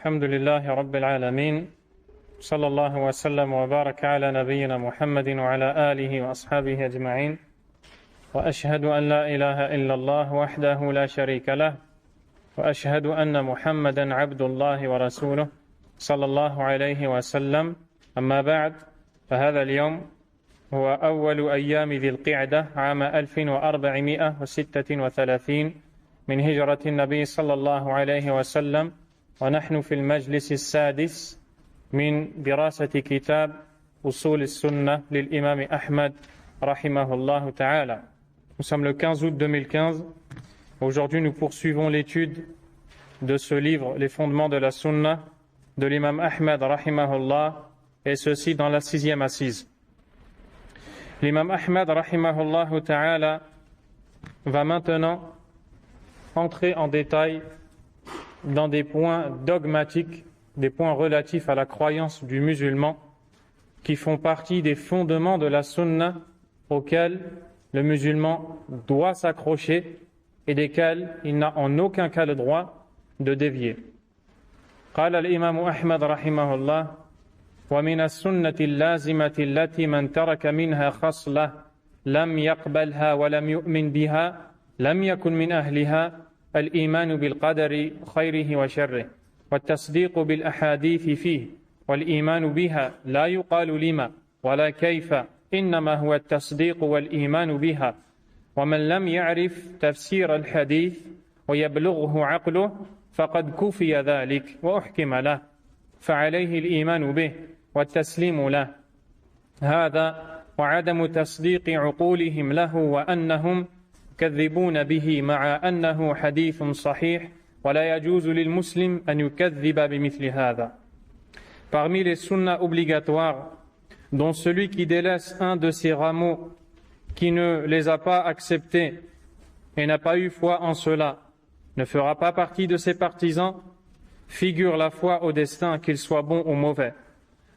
الحمد لله رب العالمين صلى الله وسلم وبارك على نبينا محمد وعلى آله وأصحابه أجمعين وأشهد أن لا إله إلا الله وحده لا شريك له وأشهد أن محمدا عبد الله ورسوله صلى الله عليه وسلم أما بعد فهذا اليوم هو أول أيام ذي القعدة عام 1436 من هجرة النبي صلى الله عليه وسلم ونحن في المجلس السادس من دراسة كتاب أصول السنة للإمام أحمد رحمه الله تعالى. Nous sommes le 15 août 2015. Aujourd'hui, nous poursuivons l'étude de ce livre, Les fondements de la Sunna, de l'imam Ahmad rahimahullah, et ceci dans la 6e assise. L'imam Ahmad rahimahullah ta'ala va maintenant entrer en détail dans des points dogmatiques, des points relatifs à la croyance du musulman qui font partie des fondements de la sunna auxquels le musulman doit s'accrocher et desquels il n'a en aucun cas le droit de dévier. قال الإمام أحمد رحمه الله ومن السنة اللازمة التي من ترك منها خصلة لم يقبلها ولم يؤمن بها لم يكن من أهلها الإيمان بالقدر خيره وشره والتصديق بالأحاديث فيه والإيمان بها لا يقال لما ولا كيف إنما هو التصديق والإيمان بها ومن لم يعرف تفسير الحديث ويبلغه عقله فقد كفي ذلك وأحكم له فعليه الإيمان به والتسليم له هذا وعدم تصديق عقولهم له وأنهم كذبون به مع أنه حديث صحيح ولا يجوز للمسلم أن يكذب بمثل هذا. Parmi les sunnas obligatoires, dont celui qui délaisse un de ces rameaux, qui ne les a pas acceptés et n'a pas eu foi en cela, ne fera pas partie de ses partisans, figure la foi au destin, qu'il soit bon ou mauvais.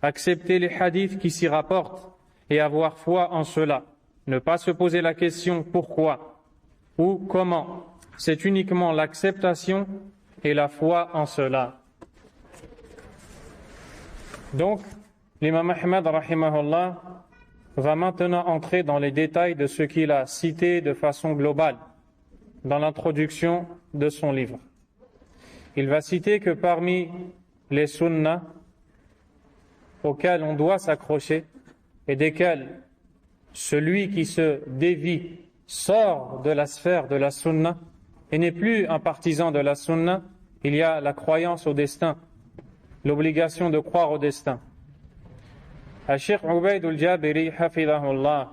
Accepter les hadiths qui s'y rapportent et avoir foi en cela. Ne pas se poser la question pourquoi ou comment. C'est uniquement l'acceptation et la foi en cela. Donc, l'imam Ahmad rahimahullah va maintenant entrer dans les détails de ce qu'il a cité de façon globale dans l'introduction de son livre. Il va citer que parmi les sunnas auxquels on doit s'accrocher et desquels celui qui se dévie sort de la sphère de la sunna et n'est plus un partisan de la sunna, il y a la croyance au destin, l'obligation de croire au destin. Cheikh Ubayd al-Jabiri hafidahullah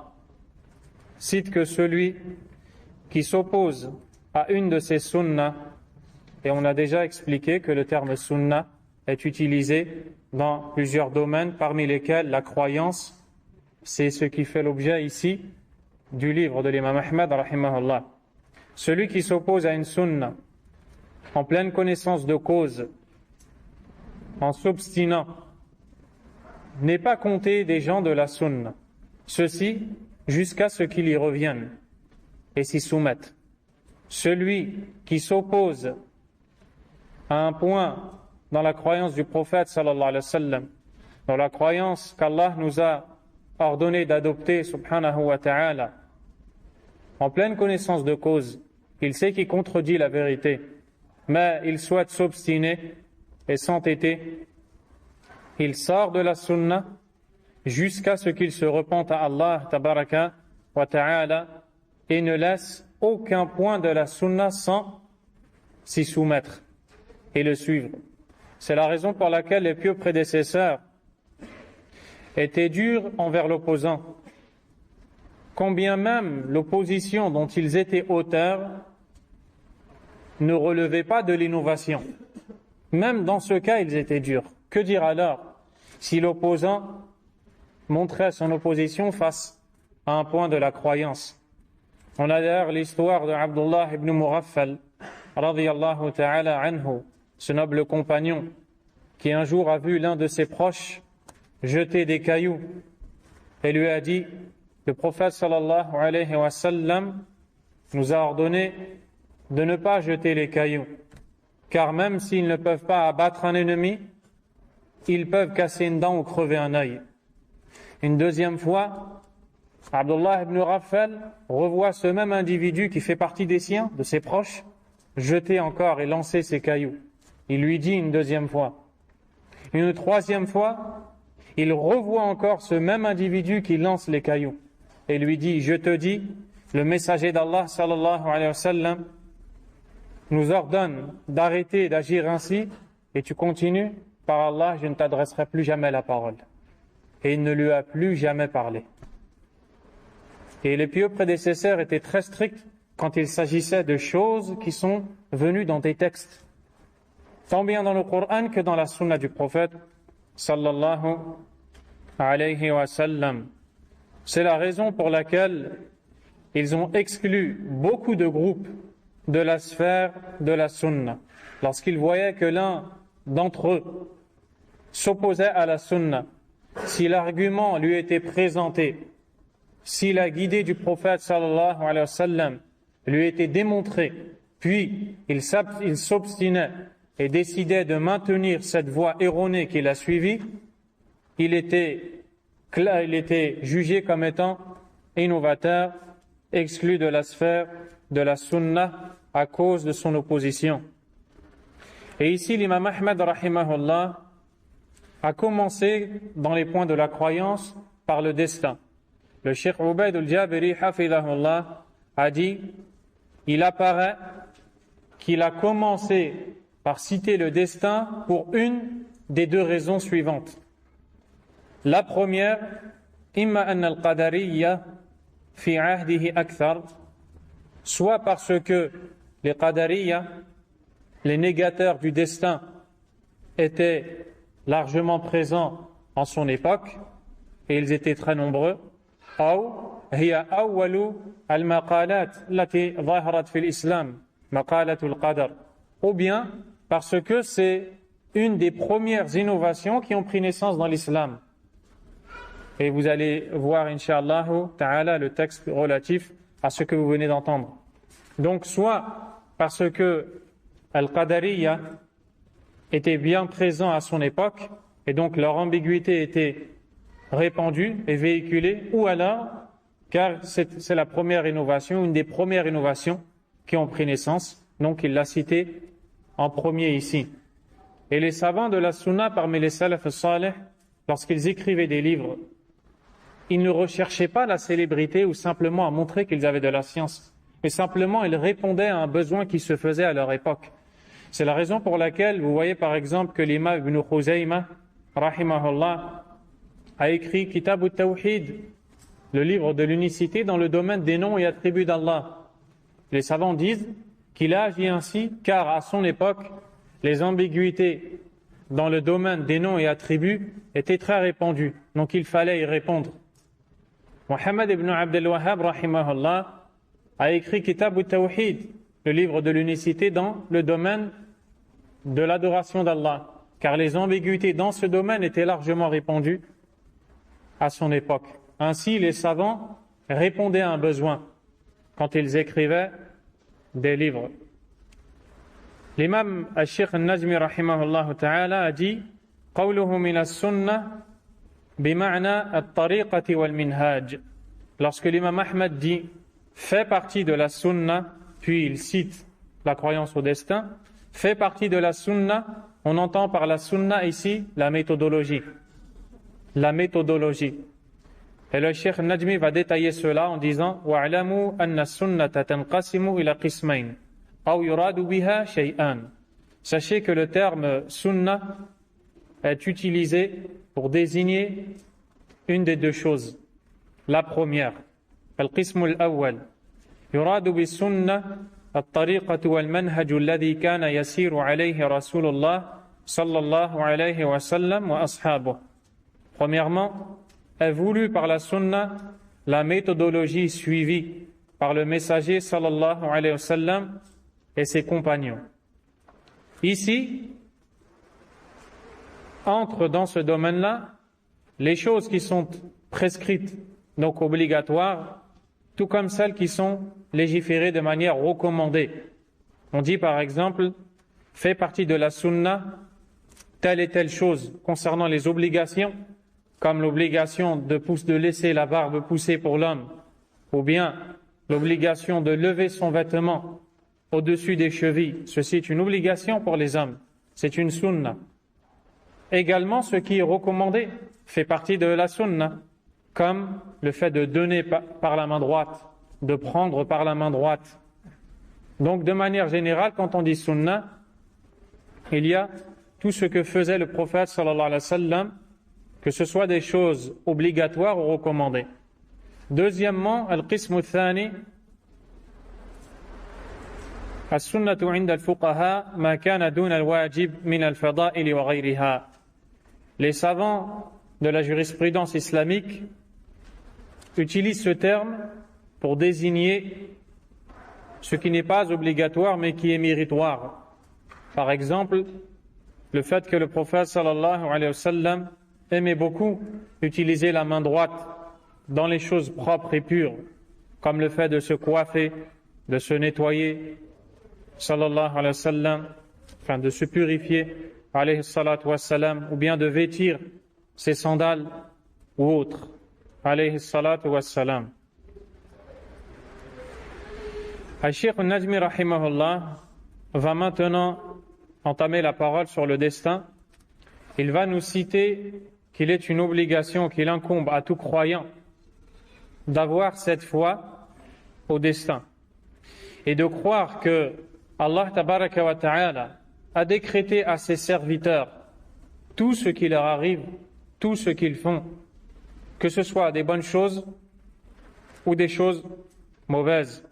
cite que celui qui s'oppose à une de ces sunnas, et on a déjà expliqué que le terme sunna est utilisé dans plusieurs domaines, parmi lesquels la croyance, c'est ce qui fait l'objet ici du livre de l'imam Ahmad rahimahullah. Celui qui s'oppose à une sunna en pleine connaissance de cause, en s'obstinant, n'est pas compté des gens de la sunna. Ceci jusqu'à ce qu'ils y reviennent et s'y soumettent. Celui qui s'oppose à un point dans la croyance du prophète sallallahu alayhi wa sallam, dans la croyance qu'Allah nous a ordonné d'adopter subhanahu wa ta'ala, en pleine connaissance de cause, il sait qu'il contredit la vérité, mais il souhaite s'obstiner et s'entêter. Il sort de la sunna jusqu'à ce qu'il se repente à Allah tabaraka wa ta'ala et ne laisse aucun point de la sunna sans s'y soumettre et le suivre. C'est la raison pour laquelle les pieux prédécesseurs étaient durs envers l'opposant, combien même l'opposition dont ils étaient auteurs ne relevait pas de l'innovation. Même dans ce cas, ils étaient durs. Que dire alors si l'opposant montrait son opposition face à un point de la croyance? On a d'ailleurs l'histoire de Abdullah ibn Mughaffal radiyallahu ta'ala anhu, ce noble compagnon qui un jour a vu l'un de ses proches jeter des cailloux et lui a dit: le prophète sallallahu alayhi wa sallam nous a ordonné de ne pas jeter les cailloux. car même s'ils ne peuvent pas abattre un ennemi, ils peuvent casser une dent ou crever un œil. Une deuxième fois, Abdullah ibn Raffal revoit ce même individu qui fait partie des siens, de ses proches, jeter encore et lancer ses cailloux. Il lui dit une deuxième fois. Une troisième fois, il revoit encore ce même individu qui lance les cailloux et lui dit, je te dis, le messager d'Allah sallallahu alayhi wa sallam nous ordonne d'arrêter d'agir ainsi et tu continues, par Allah, je ne t'adresserai plus jamais la parole. Et il ne lui a plus jamais parlé. Et les pieux prédécesseurs étaient très stricts quand il s'agissait de choses qui sont venues dans des textes, tant bien dans le Coran que dans la sunna du prophète sallallahu alayhi wa sallam. C'est la raison pour laquelle ils ont exclu beaucoup de groupes de la sphère de la sunna. Lorsqu'ils voyaient que l'un d'entre eux s'opposait à la sunna, si l'argument lui était présenté, si la guidée du prophète sallallahu alayhi wa sallam lui était démontrée, puis il s'obstinait et décidait de maintenir cette voie erronée qu'il a suivie, il était jugé comme étant innovateur, exclu de la sphère de la sunna à cause de son opposition. Et ici, l'imam Ahmad rahimahullah a commencé dans les points de la croyance par le destin. Le Cheikh Ubayd al-Jabiri hafidahullah a dit, il apparaît qu'il a commencé par citer le destin pour une des deux raisons suivantes. La première, imma anna al-qadariyya fi ahdihi akthar, soit parce que les qadariyya, les négateurs du destin, étaient largement présents en son époque, et ils étaient très nombreux, ou hiya awwalu al-maqalat lati zaharat fi l'islam, maqalatul qadar, ou bien parce que c'est une des premières innovations qui ont pris naissance dans l'islam. Et vous allez voir, incha'Allah ta'ala, le texte relatif à ce que vous venez d'entendre. Donc, soit parce que Al-Qadariyya était bien présent à son époque, et donc leur ambiguïté était répandue et véhiculée, ou alors, car c'est la première innovation, une des premières innovations qui ont pris naissance, donc il l'a cité en premier ici. Et les savants de la sunna parmi les salaf salih, lorsqu'ils écrivaient des livres, ils ne recherchaient pas la célébrité ou simplement à montrer qu'ils avaient de la science, mais simplement ils répondaient à un besoin qui se faisait à leur époque. C'est la raison pour laquelle vous voyez par exemple que l'imam Ibn Khuzayma, rahimahullah, a écrit Kitab al-Tawhid, le livre de l'unicité dans le domaine des noms et attributs d'Allah. Les savants disent qu'il a agi ainsi car à son époque, les ambiguïtés dans le domaine des noms et attributs étaient très répandues, donc il fallait y répondre. Muhammad ibn Abdel Wahhab, rahimahullah, a écrit Kitab al-Tawhid, le livre de l'unicité dans le domaine de l'adoration d'Allah, car les ambiguïtés dans ce domaine étaient largement répandues à son époque. Ainsi, les savants répondaient à un besoin quand ils écrivaient des livres. L'imam al-Sheikh al-Najmi rahimahullah ta'ala a dit qawluhu min as-sunnah bima'na at-tariqati wal-minhaj. Lorsque l'imam Ahmad dit fait partie de la sunna, puis il cite la croyance au destin, fait partie de la sunna, on entend par la sunna ici la méthodologie. La méthodologie. Et le Cheikh Najmi va détailler cela en disant wa'lamu anna sunnata tanqasimu ila qismayn aw yuradu biha shay'an. Sachez que le terme sunna est utilisé pour désigner une des deux choses. La première, al-qism al-awwal, yuradu bi sunnah at-tariqatu wal-manhaj alladhi kana yasiru alayhi Rasulullah sallallahu alayhi wa sallam wa ashabuh. Premièrement, est voulu par la sunna la méthodologie suivie par le messager sallallahu alayhi wa sallam et ses compagnons. Ici, entre dans ce domaine-là les choses qui sont prescrites, donc obligatoires, tout comme celles qui sont légiférées de manière recommandée. On dit par exemple fait partie de la sunna telle et telle chose concernant les obligations, comme l'obligation de laisser la barbe pousser pour l'homme, ou bien l'obligation de lever son vêtement au-dessus des chevilles. Ceci est une obligation pour les hommes, c'est une sunna. Également, ce qui est recommandé fait partie de la sunna, comme le fait de donner par la main droite, de prendre par la main droite. Donc, de manière générale, quand on dit sunna, il y a tout ce que faisait le prophète sallallahu alayhi wa sallam, que ce soit des choses obligatoires ou recommandées. Deuxièmement, al-qismu thani, السنة عند الفقهاء ما كان دون الواجب من الفضائل وغيرها. Les savants de la jurisprudence islamique utilisent ce terme pour désigner ce qui n'est pas obligatoire mais qui est méritoire. Par exemple, le fait que le prophète sallallahu alayhi wa sallam aimait beaucoup utiliser la main droite dans les choses propres et pures, comme le fait de se coiffer, de se nettoyer, sallallahu alayhi wa sallam, enfin de se purifier, alayhi salatu wa salam, ou bien de vêtir ses sandales ou autres, alayhi salatu wa salam. Al-Sheikh al-Najmi rahimahullah va maintenant entamer la parole sur le destin. Il va nous citer qu'il est une obligation qu'il incombe à tout croyant d'avoir cette foi au destin et de croire que Allah tabaraka wa ta'ala a décrété à ses serviteurs tout ce qui leur arrive, tout ce qu'ils font, que ce soit des bonnes choses ou des choses mauvaises,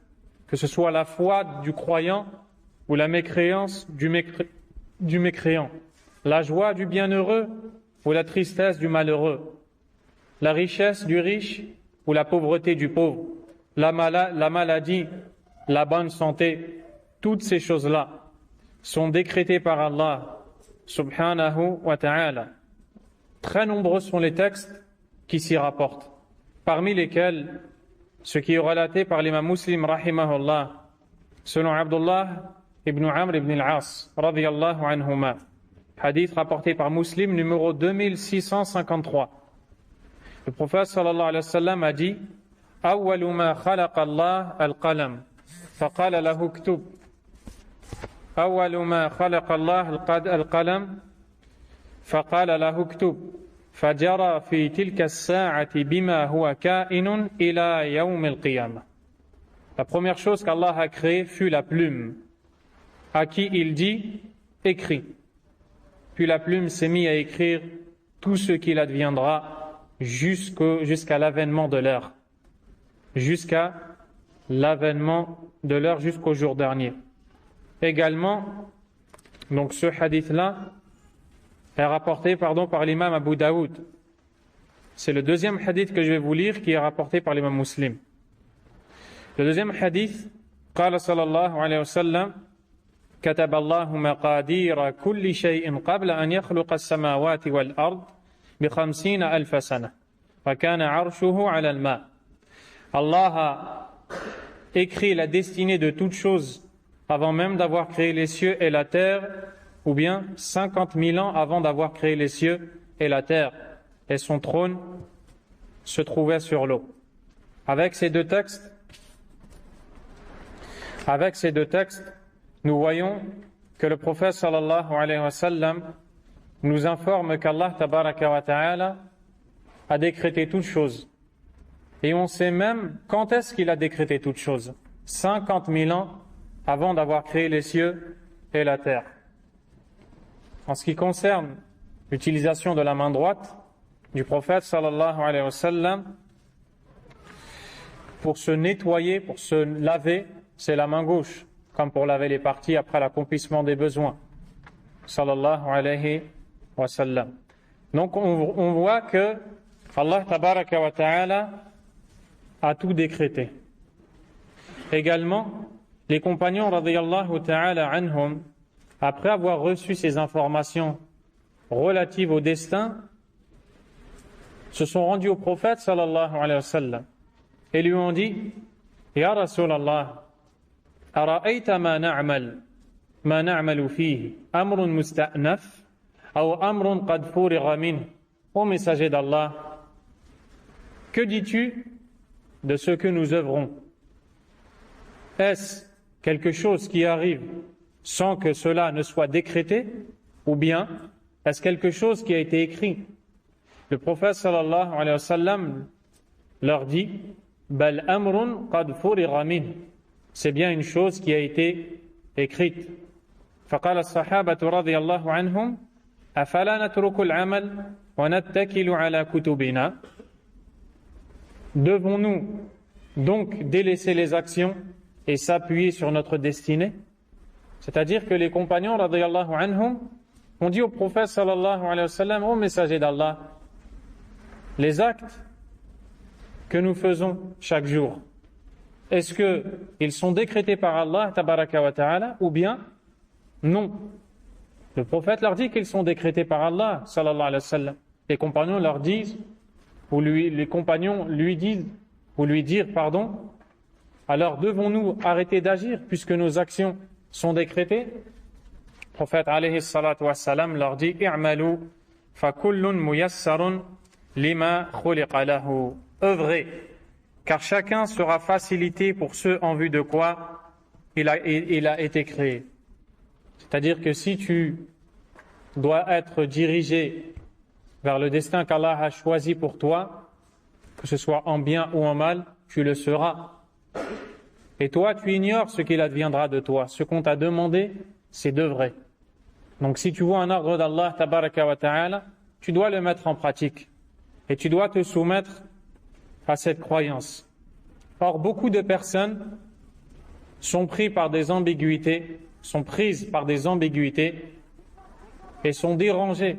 que ce soit la foi du croyant ou la mécréance du mécréant, la joie du bienheureux ou la tristesse du malheureux, la richesse du riche ou la pauvreté du pauvre, la maladie, la bonne santé. Toutes ces choses-là sont décrétées par Allah subhanahu wa ta'ala. Très nombreux sont les textes qui s'y rapportent, parmi lesquels ce qui est relaté par l'imam Muslim rahimahullah, selon Abdullah ibn Amr ibn al-As radiyallahu anhuma, hadith rapporté par Muslim numéro 2653. Le prophète sallallahu alayhi wa sallam a dit: awwalu ma khalaqa Allah al-qalam faqala lahu uktub. أول ما خلق الله القلم فقال له اكتب فجرى في تلك الساعة بما هو كائن إلى يوم القيامة. La première chose qu'Allah a créée fut la plume, à qui il dit écris. Puis la plume s'est mise à écrire tout ce qu'il adviendra jusqu'à l'avènement de l'heure, jusqu'à l'avènement de l'heure, jusqu'au jour dernier. Également, donc ce hadith-là est rapporté par l'imam Abu Daoud. C'est le deuxième hadith que je vais vous lire qui est rapporté par l'imam Muslim. Le deuxième hadith, قال صلى الله عليه وسلم كتب الله مقادير كل شيء قبل أن يخلق السماوات والأرض ب50,000 سنة وكان عرشه على الماء. Allah a écrit la destinée de toutes choses avant même d'avoir créé les cieux et la terre, ou bien 50 000 ans avant d'avoir créé les cieux et la terre, et son trône se trouvait sur l'eau. Avec ces deux textes, nous voyons que le prophète sallallahu alayhi wa sallam nous informe qu'Allah tabaraka wa ta'ala a décrété toutes choses. Et on sait même quand est-ce qu'il a décrété toutes choses. 50 000 ans avant d'avoir créé les cieux et la terre. En ce qui concerne l'utilisation de la main droite du prophète sallallahu alayhi wa sallam, pour se nettoyer, pour se laver, c'est la main gauche, comme pour laver les parties après l'accomplissement des besoins. Sallallahu alayhi wa sallam. Donc on voit que Allah tabaraka wa ta'ala a tout décrété. Également, les compagnons radiyallahu ta'ala anhum, après avoir reçu ces informations relatives au destin, se sont rendus au prophète sallallahu alayhi wa sallam et lui ont dit: Ya Rasulallah, ara'ayta ma na'mal ما نعمل فيه أمر مستأنف أو أمر قد فرغ منه. Ô messager d'Allah, que dis-tu de ce que nous œuvrons? Est-ce quelque chose qui arrive sans que cela ne soit décrété, ou bien est-ce quelque chose qui a été écrit? Le prophète sallallahu alayhi wa sallam leur dit Bal amrun qad furiga min. C'est bien une chose qui a été écrite. فقال الصحابة رضي الله عنهم أفلا نترك العمل ونتكل على كتبنا. Devons-nous donc délaisser les actions et s'appuyer sur notre destinée? C'est-à-dire que les compagnons radiyallahu anhum ont dit au prophète sallallahu alayhi wa sallam, ô messager d'Allah, les actes que nous faisons chaque jour, est-ce qu'ils sont décrétés par Allah tabaraka wa ta'ala ou bien non? Le prophète leur dit qu'ils sont décrétés par Allah sallallahu alayhi wa sallam. Les compagnons leur disent, ou les compagnons lui disent, ou lui dire, pardon, alors devons-nous arrêter d'agir puisque nos actions sont décrétées? Le prophète alayhi salatu wa salam leur dit i'malu fa kullun muyassarun lima khuliqa lahu. Œuvrez, car chacun sera facilité pour ceux en vue de quoi il a été créé. C'est-à-dire que si tu dois être dirigé vers le destin qu'Allah a choisi pour toi, que ce soit en bien ou en mal, tu le seras. Et toi, tu ignores ce qu'il adviendra de toi. Ce qu'on t'a demandé, c'est d'œuvrer. Donc si tu vois un ordre d'Allah, tabaraka wa ta'ala, tu dois le mettre en pratique. Et tu dois te soumettre à cette croyance. Or, beaucoup de personnes sont prises par des ambiguïtés et sont dérangées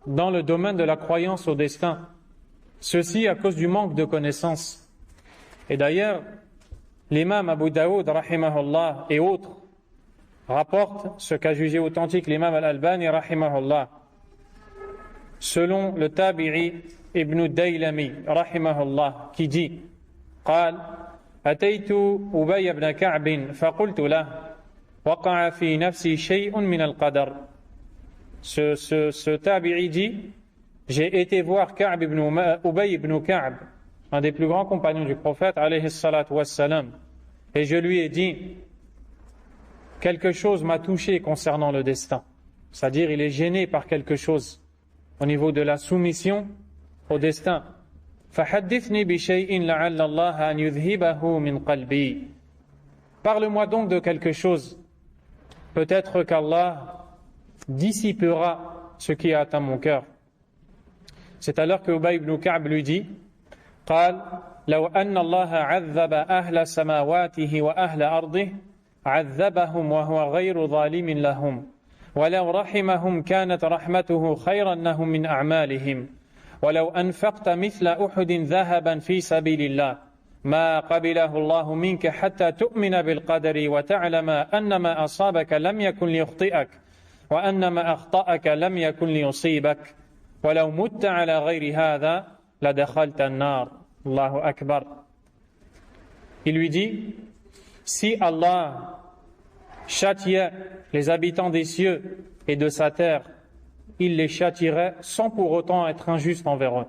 dans le domaine de la croyance au destin. Ceci à cause du manque de connaissances. Et d'ailleurs, l'imam Abu Daoud, rahimahullah, et autres, rapportent ce qu'a jugé authentique l'imam Al-Albani, rahimahullah, selon le tabi'i Ibn Daylami, rahimahullah, qui dit قال أتيت أبي بن كعب فقلت له وقع في نفسي شيء من القدر. Ce tabi'i dit, j'ai été voir Ubay ibn Ka'b, un des plus grands compagnons du prophète, alayhi salatu wassalam, et je lui ai dit, quelque chose m'a touché concernant le destin. C'est-à-dire, il est gêné par quelque chose au niveau de la soumission au destin. فَحَدِّثْنِي بِشَيْءٍ لَعَلَّ اللَّهَ أَنْ يُذْهِبَهُ مِنْ قَلْبِي. Parle-moi donc de quelque chose. Peut-être qu'Allah dissipera ce qui a atteint mon cœur. C'est alors que Ubay ibn Ka'b lui dit قال لو أن الله عذب أهل سماواته وأهل أرضه عذبهم وهو غير ظالم لهم ولو رحمهم كانت رحمته خيرا لهم من أعمالهم ولو أنفقت مثل أحد ذهبا في سبيل الله ما قبله الله منك حتى تؤمن بالقدر وتعلم أن ما أصابك لم يكن ليخطئك وأن ما أخطأك لم يكن ليصيبك ولو مت على غير هذا لدخلت النار. Allahu Akbar. Il lui dit, si Allah châtiait les habitants des cieux et de sa terre, il les châtierait sans pour autant être injuste envers eux.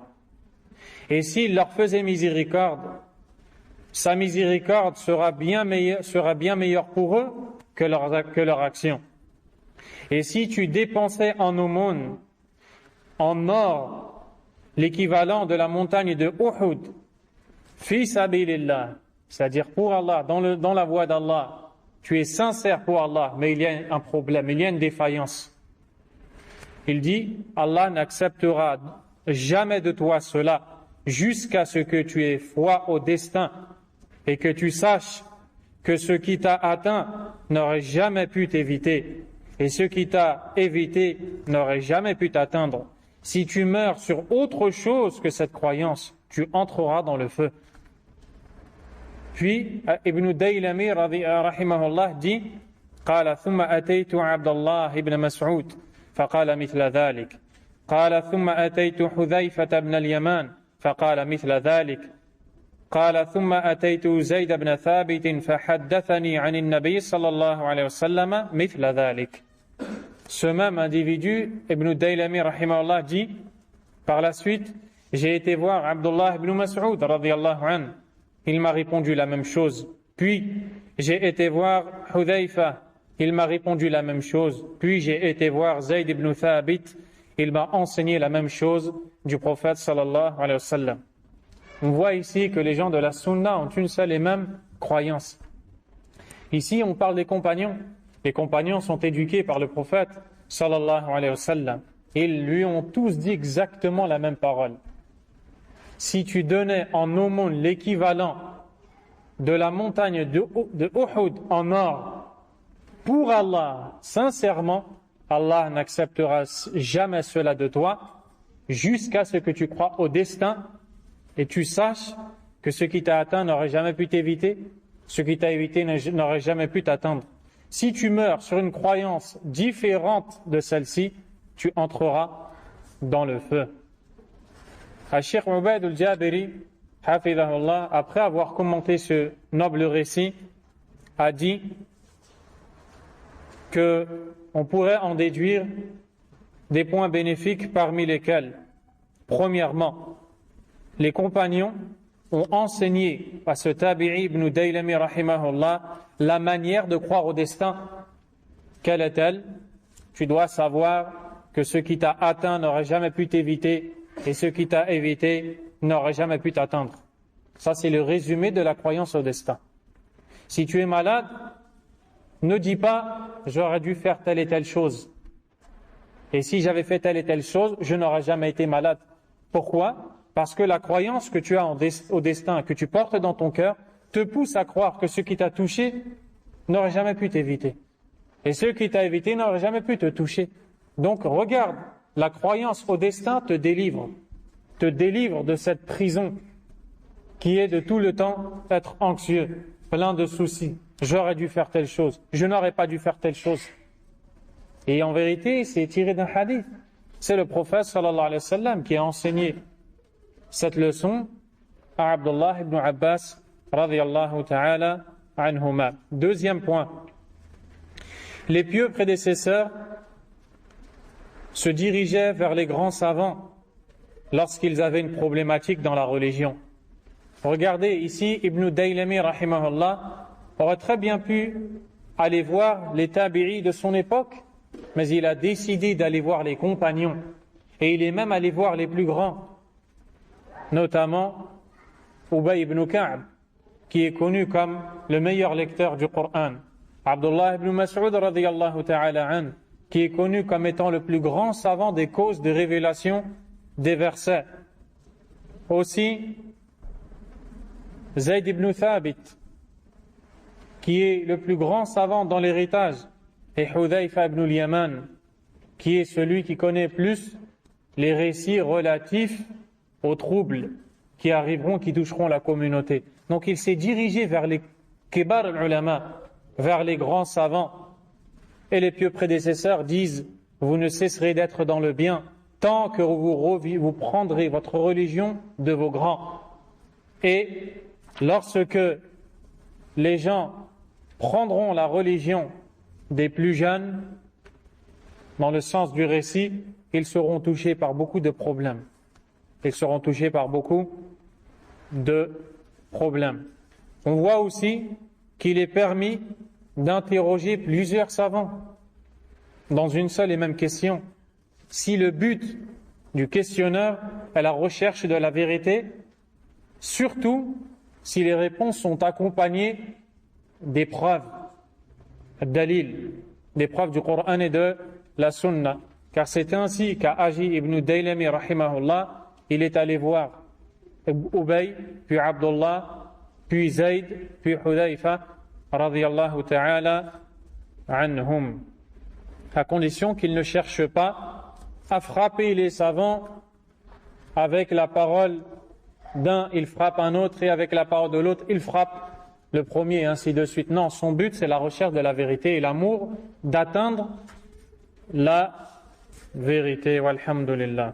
Et s'il leur faisait miséricorde, sa miséricorde sera bien meilleure pour eux que leur action. Et si tu dépensais en aumône, en or, l'équivalent de la montagne de Uhud, fi sabilillah, c'est-à-dire pour Allah, dans la voie d'Allah, tu es sincère pour Allah, mais il y a un problème, il y a une défaillance. Il dit, Allah n'acceptera jamais de toi cela jusqu'à ce que tu aies foi au destin et que tu saches que ce qui t'a atteint n'aurait jamais pu t'éviter et ce qui t'a évité n'aurait jamais pu t'atteindre. Si tu meurs sur autre chose que cette croyance, tu entreras dans le feu. Puis Ibn Daylami rahimahullah dit قال ثم أتيت عبد الله بن مسعود فقال مثل ذلك قال ثم أتيت حذيفة بن اليمان فقال مثل ذلك قال ثم أتيت زيد بن ثابت فحدثني عن النبي صلى الله عليه وسلم مثل ذلك. Ce même individu, Ibn Daylami rahimahullah, dit par la suite, j'ai été voir Abdullah ibn Mas'ud radiyallahu anhu, il m'a répondu la même chose. Puis j'ai été voir Hudhayfa, il m'a répondu la même chose. Puis j'ai été voir Zayd ibn Thabit, il m'a enseigné la même chose du prophète sallallahu alayhi wa sallam. On voit ici que les gens de la Sunna ont une seule et même croyance. Ici, on parle des compagnons. Les compagnons sont éduqués par le prophète sallallahu alayhi wa sallam. Ils lui ont tous dit exactement la même parole. Si tu donnais en aumône l'équivalent de la montagne de Uhud en or pour Allah, sincèrement, Allah n'acceptera jamais cela de toi jusqu'à ce que tu crois au destin et tu saches que ce qui t'a atteint n'aurait jamais pu t'éviter, ce qui t'a évité n'aurait jamais pu t'atteindre. Si tu meurs sur une croyance différente de celle-ci, tu entreras dans le feu. Cheikh Ubayd al-Jabiri, hafidhahullah, après avoir commenté ce noble récit, a dit que on pourrait en déduire des points bénéfiques parmi lesquels, premièrement, les compagnons ont enseigné à ce Tabi'i ibn Daylami rahimahullah la manière de croire au destin. Quelle est-elle? Tu dois savoir que ce qui t'a atteint n'aurait jamais pu t'éviter et ce qui t'a évité n'aurait jamais pu t'atteindre. Ça, c'est le résumé de la croyance au destin. Si tu es malade, ne dis pas « j'aurais dû faire telle et telle chose ». Et si j'avais fait telle et telle chose, je n'aurais jamais été malade. Pourquoi? Parce que la croyance que tu as au destin, que tu portes dans ton cœur, te pousse à croire que ce qui t'a touché n'aurait jamais pu t'éviter. Et ce qui t'a évité n'aurait jamais pu te toucher. Donc regarde, la croyance au destin te délivre de cette prison qui est de tout le temps être anxieux, plein de soucis. J'aurais dû faire telle chose, je n'aurais pas dû faire telle chose. Et en vérité, c'est tiré d'un hadith. C'est le prophète sallallahu alayhi wa sallam qui a enseigné cette leçon à Abdullah ibn Abbas radiyallahu ta'ala anhuma. Deuxième point, les pieux prédécesseurs se dirigeaient vers les grands savants lorsqu'ils avaient une problématique dans la religion. Regardez ici, Ibn Daylami rahimahullah aurait très bien pu aller voir les tabi'i de son époque, mais il a décidé d'aller voir les compagnons et il est même allé voir les plus grands, notamment Ubay ibn Ka'b, qui est connu comme le meilleur lecteur du Coran, Abdullah ibn Mas'ud radiyallahu ta'ala an, qui est connu comme étant le plus grand savant des causes de révélation des versets. Aussi, Zayd ibn Thabit, qui est le plus grand savant dans l'héritage, et Hudhayfa ibn al-Yaman, qui est celui qui connaît plus les récits relatifs aux troubles qui arriveront, qui toucheront la communauté. Donc il s'est dirigé vers les kibar al-ulama, vers les grands savants. Et les pieux prédécesseurs disent, vous ne cesserez d'être dans le bien tant que vous prendrez votre religion de vos grands. Et lorsque les gens prendront la religion des plus jeunes, dans le sens du récit, ils seront touchés par beaucoup de problèmes. Ils seront touchés par beaucoup de problèmes. On voit aussi qu'il est permis d'interroger plusieurs savants dans une seule et même question. Si le but du questionneur est la recherche de la vérité, surtout si les réponses sont accompagnées des preuves, dalil, des preuves du Coran et de la Sunna. Car c'est ainsi qu'a agi Ibn Daylami rahimahullah. Il est allé voir Ubay, puis Abdullah, puis Zayd, puis Hudhayfa radiyallahu ta'ala anhum, à condition qu'il ne cherche pas à frapper les savants avec la parole d'un, il frappe un autre, et avec la parole de l'autre, il frappe le premier, et ainsi de suite. Non, son but, c'est la recherche de la vérité et l'amour d'atteindre la vérité. Walhamdulillah.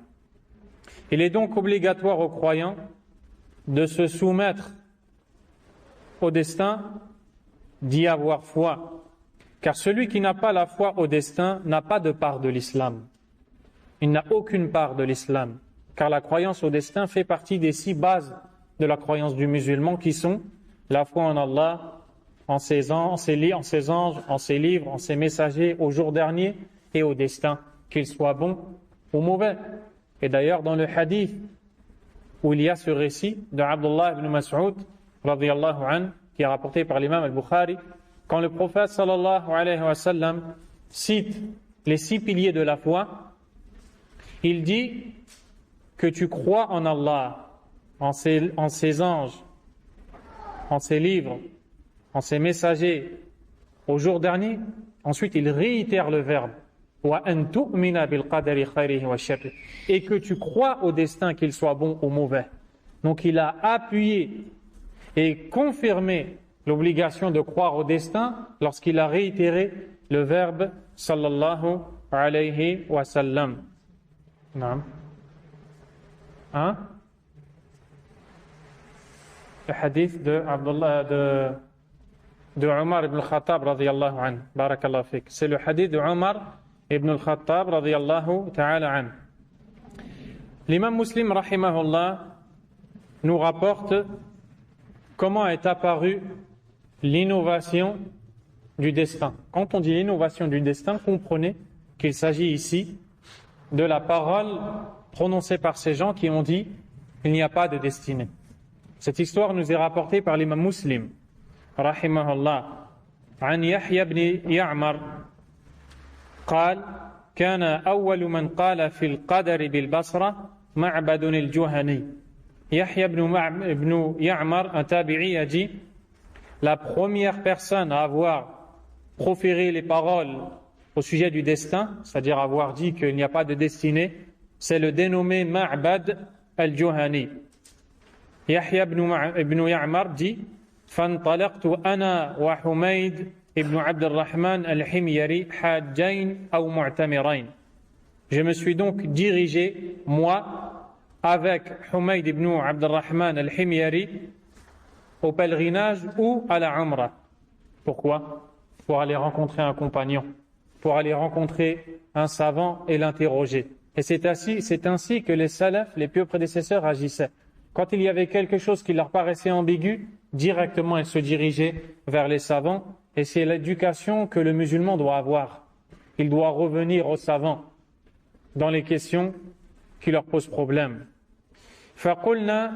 Il est donc obligatoire aux croyants de se soumettre au destin d'y avoir foi. Car celui qui n'a pas la foi au destin n'a pas de part de l'islam. Il n'a aucune part de l'islam. Car la croyance au destin fait partie des 6 bases de la croyance du musulman qui sont la foi en Allah, en ses anges, en ses livres, en ses messagers, au jour dernier et au destin, qu'il soit bon ou mauvais. Et d'ailleurs, dans le hadith où il y a ce récit de Abdullah ibn Mas'ud, radiyallahu anhu, qui est rapporté par l'imam al-Bukhari, quand le prophète sallallahu alayhi wa sallam cite les 6 piliers de la foi, il dit que tu crois en Allah, en ses anges, en ses livres, en ses messagers, au jour dernier. Ensuite, il réitère le verbe et que tu crois au destin, qu'il soit bon ou mauvais. Donc il a appuyé et confirmé l'obligation de croire au destin lorsqu'il a réitéré le verbe sallallahu alayhi wa sallam. Non. Hein? Le hadith de Omar ibn al-Khattab radiyallahu anhu. Barakallahu fik. C'est le hadith de Omar ibn al-Khattab radiyallahu ta'ala anhu. L'imam Muslim rahimahullah nous rapporte comment est apparue l'innovation du destin. Quand on dit l'innovation du destin, comprenez qu'il s'agit ici de la parole prononcée par ces gens qui ont dit il n'y a pas de destinée. Cette histoire nous est rapportée par l'imam Muslim rahimahullah عن يحيى بن يعمر قال كان أول من قال في القدر بالبصرة معبد الجهني. Yahya ibn Ya'mar, un tabi'i, a dit la première personne à avoir proféré les paroles au sujet du destin, c'est-à-dire avoir dit qu'il n'y a pas de destinée, c'est le dénommé Ma'bad al-Juhani. Yahya ibn Ya'mar dit فانطلقت أنا وحميد ibn Abd al-Rahman al-Himyari hajjain ou mu'tamirain. Je me suis donc dirigé, moi, avec Humayd ibn Abd al-Rahman al-Himyari, au pèlerinage ou à la Umrah. Pourquoi? Pour aller rencontrer un compagnon, pour aller rencontrer un savant et l'interroger. Et c'est ainsi que les salafs, les pieux prédécesseurs, agissaient. Quand il y avait quelque chose qui leur paraissait ambigu, directement ils se dirigeaient vers les savants. Et c'est l'éducation que le musulman doit avoir. Il doit revenir aux savants dans les questions qui leur posent problème. فقلنا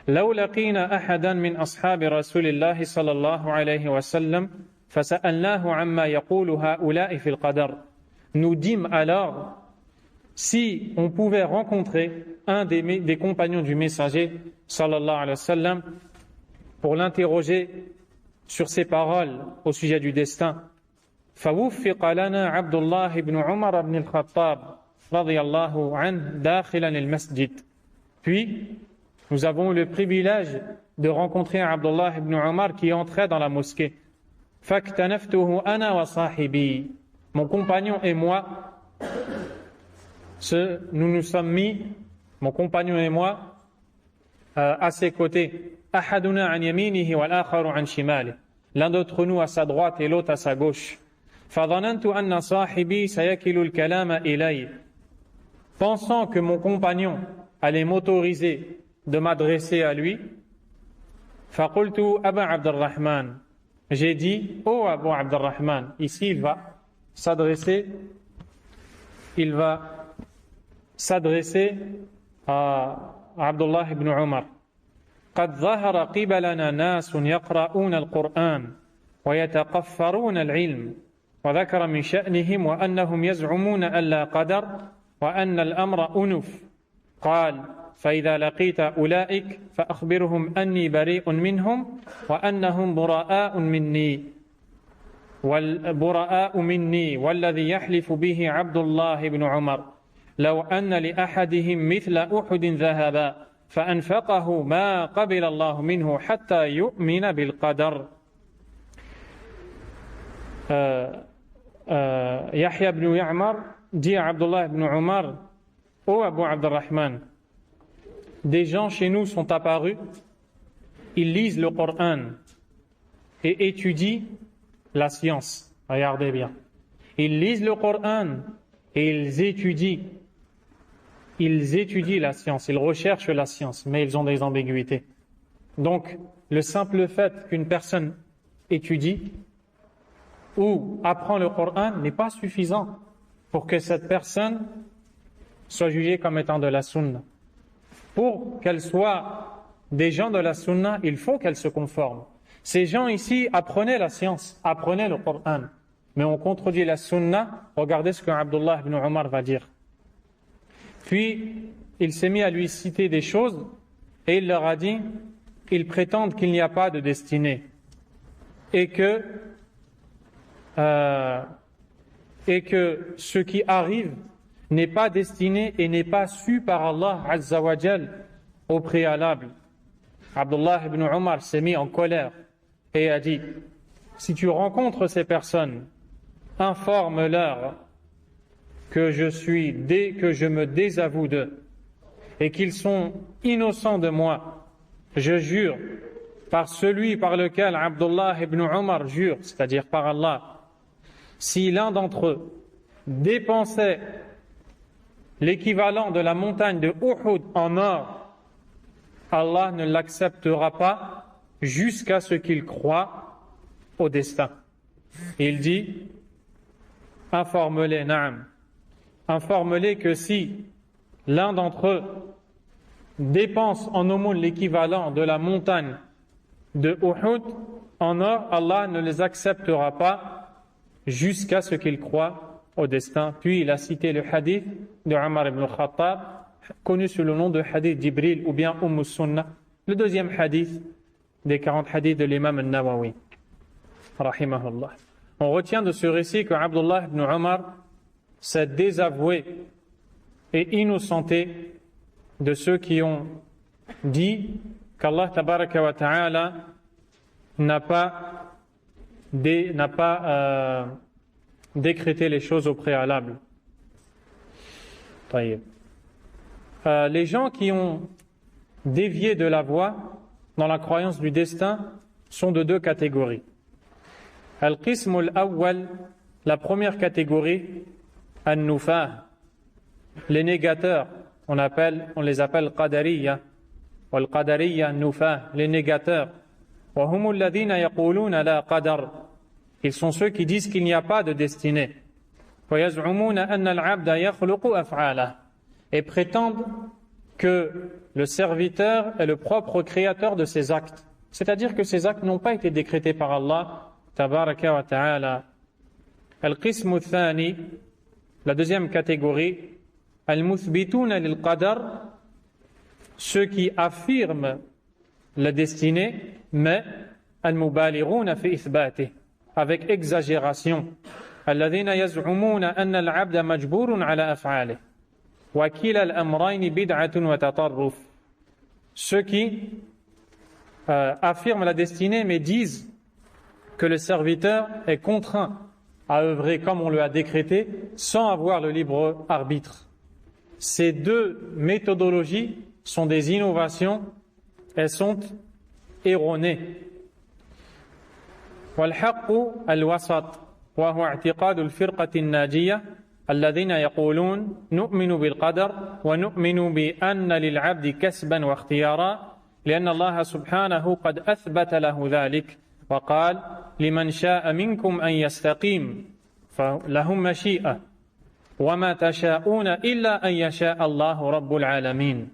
لو لقينا أحدا من أصحاب رسول الله صلى الله عليه وسلم فسألناه عما يقول هؤلاء في القدر. Nous dîmes alors, si on pouvait rencontrer un des compagnons du messager sallallahu alayhi wa sallam pour l'interroger sur ses paroles au sujet du destin. فوفق لنا عبد الله بن عمر بن الخطاب رضي الله عنه داخلا المسجد. Puis, nous avons le privilège de rencontrer Abdullah ibn Umar qui entrait dans la mosquée. فاكتنفته أنا وصاحبي. Mon compagnon et moi, nous nous sommes mis, mon compagnon et moi, à ses côtés. أحدنا عن يمينه والآخر عن شماله. L'un d'entre nous à sa droite et l'autre à sa gauche. فظننت أن صاحبي سيكل الكلام إلي. Pensant que mon compagnon allait m'autoriser de m'adresser à lui, فقلت أبا عبد الرحمن. J'ai dit, oh Abu Abdurrahman, ici il va s'adresser à Abdullah ibn Umar. قد ظهر قبلنا ناس يقرؤون القرآن ويتقفرون العلم وذكر من شأنهم وأنهم يزعمون ألا قدر وأن الأمر أنف. قال فإذا لقيت أولئك فأخبرهم أني بريء منهم وأنهم براء مني والذي يحلف به عبد الله بن عمر لو أن لأحدهم مثل أحد ذهبا فأنفقه ما قبل الله منه حتى يؤمن بالقدر. Yahya ibn Ya'mar dit à Abdullah ibn Umar, ô Abu Abdurrahman, des gens chez nous sont apparus, ils lisent le Coran et étudient la science. Regardez bien. Ils lisent le Coran et ils étudient la science, ils recherchent la science, mais ils ont des ambiguïtés. Donc, le simple fait qu'une personne étudie ou apprend le Coran n'est pas suffisant pour que cette personne soit jugée comme étant de la sunna. Pour qu'elle soit des gens de la sunna, il faut qu'elle se conforme. Ces gens ici apprenaient la science, apprenaient le Coran, mais on contredit la sunna. Regardez ce que Abdullah ibn Omar va dire. Puis, il s'est mis à lui citer des choses et il leur a dit, ils prétendent qu'il n'y a pas de destinée et que ce qui arrive n'est pas destiné et n'est pas su par Allah Azza wa Jal au préalable. Abdullah ibn Omar s'est mis en colère et a dit, si tu rencontres ces personnes, informe-leur que je me désavoue d'eux et qu'ils sont innocents de moi. Je jure par celui par lequel Abdullah ibn Omar jure, c'est-à-dire par Allah, si l'un d'entre eux dépensait l'équivalent de la montagne de Uhud en or, Allah ne l'acceptera pas jusqu'à ce qu'il croie au destin. Il dit, informe-les, na'am. Informe-les que si l'un d'entre eux dépense en aumône l'équivalent de la montagne de Uhud en or, Allah ne les acceptera pas jusqu'à ce qu'ils croient au destin. Puis il a cité le hadith de Omar ibn al-Khattab, connu sous le nom de hadith Jibril ou bien Sunnah, le deuxième hadith des 40 hadiths de l'imam al-Nawawi, rahimahullah. On retient de ce récit que Abdullah ibn Omar s'est désavoué et innocenté de ceux qui ont dit qu'Allah tabaraka wa ta'ala n'a pas décrété les choses au préalable. Les gens qui ont dévié de la voie dans la croyance du destin sont de deux catégories. Al-Qism al-Awwal, la première catégorie, An-Nufah, les négateurs, on les appelle Qadariyya, wal-Qadariyya An-Nufah, les négateurs. Wa humu alladhina yaquluna la qadar, ils sont ceux qui disent qu'il n'y a pas de destinée. Wa yaz'umuna anna al-'abda yakhluqu af'alahu, et prétendent que le serviteur est le propre créateur de ses actes. C'est-à-dire que ces actes n'ont pas été décrétés par Allah tabaraka wa ta'ala. Al-Qism al-Thani, la deuxième catégorie, Al-Muthbituna lil-Qadar, ceux qui affirment la destinée, mais Al-Mubalighuna fi ithbatih, avec exagération. Alladhina yaz'umuna anna al-'abda majburun ala af'alih. Wa kila al-amrayni bid'atun wa tatarruf. Ceux qui affirment la destinée mais disent que le serviteur est contraint à œuvrer comme on le a décrété sans avoir le libre arbitre. Ces deux méthodologies sont des innovations, elles sont erronées. والحق الوسط وهو اعتقاد الفرقة الناجية الذين يقولون نؤمن بالقدر ونؤمن بأن للعبد كسبا واختيارا لأن الله سبحانه قد أثبت له ذلك وقال لمن شاء منكم أن يستقيم فلهم مشيئة وما تشاءون إلا أن يشاء الله رب العالمين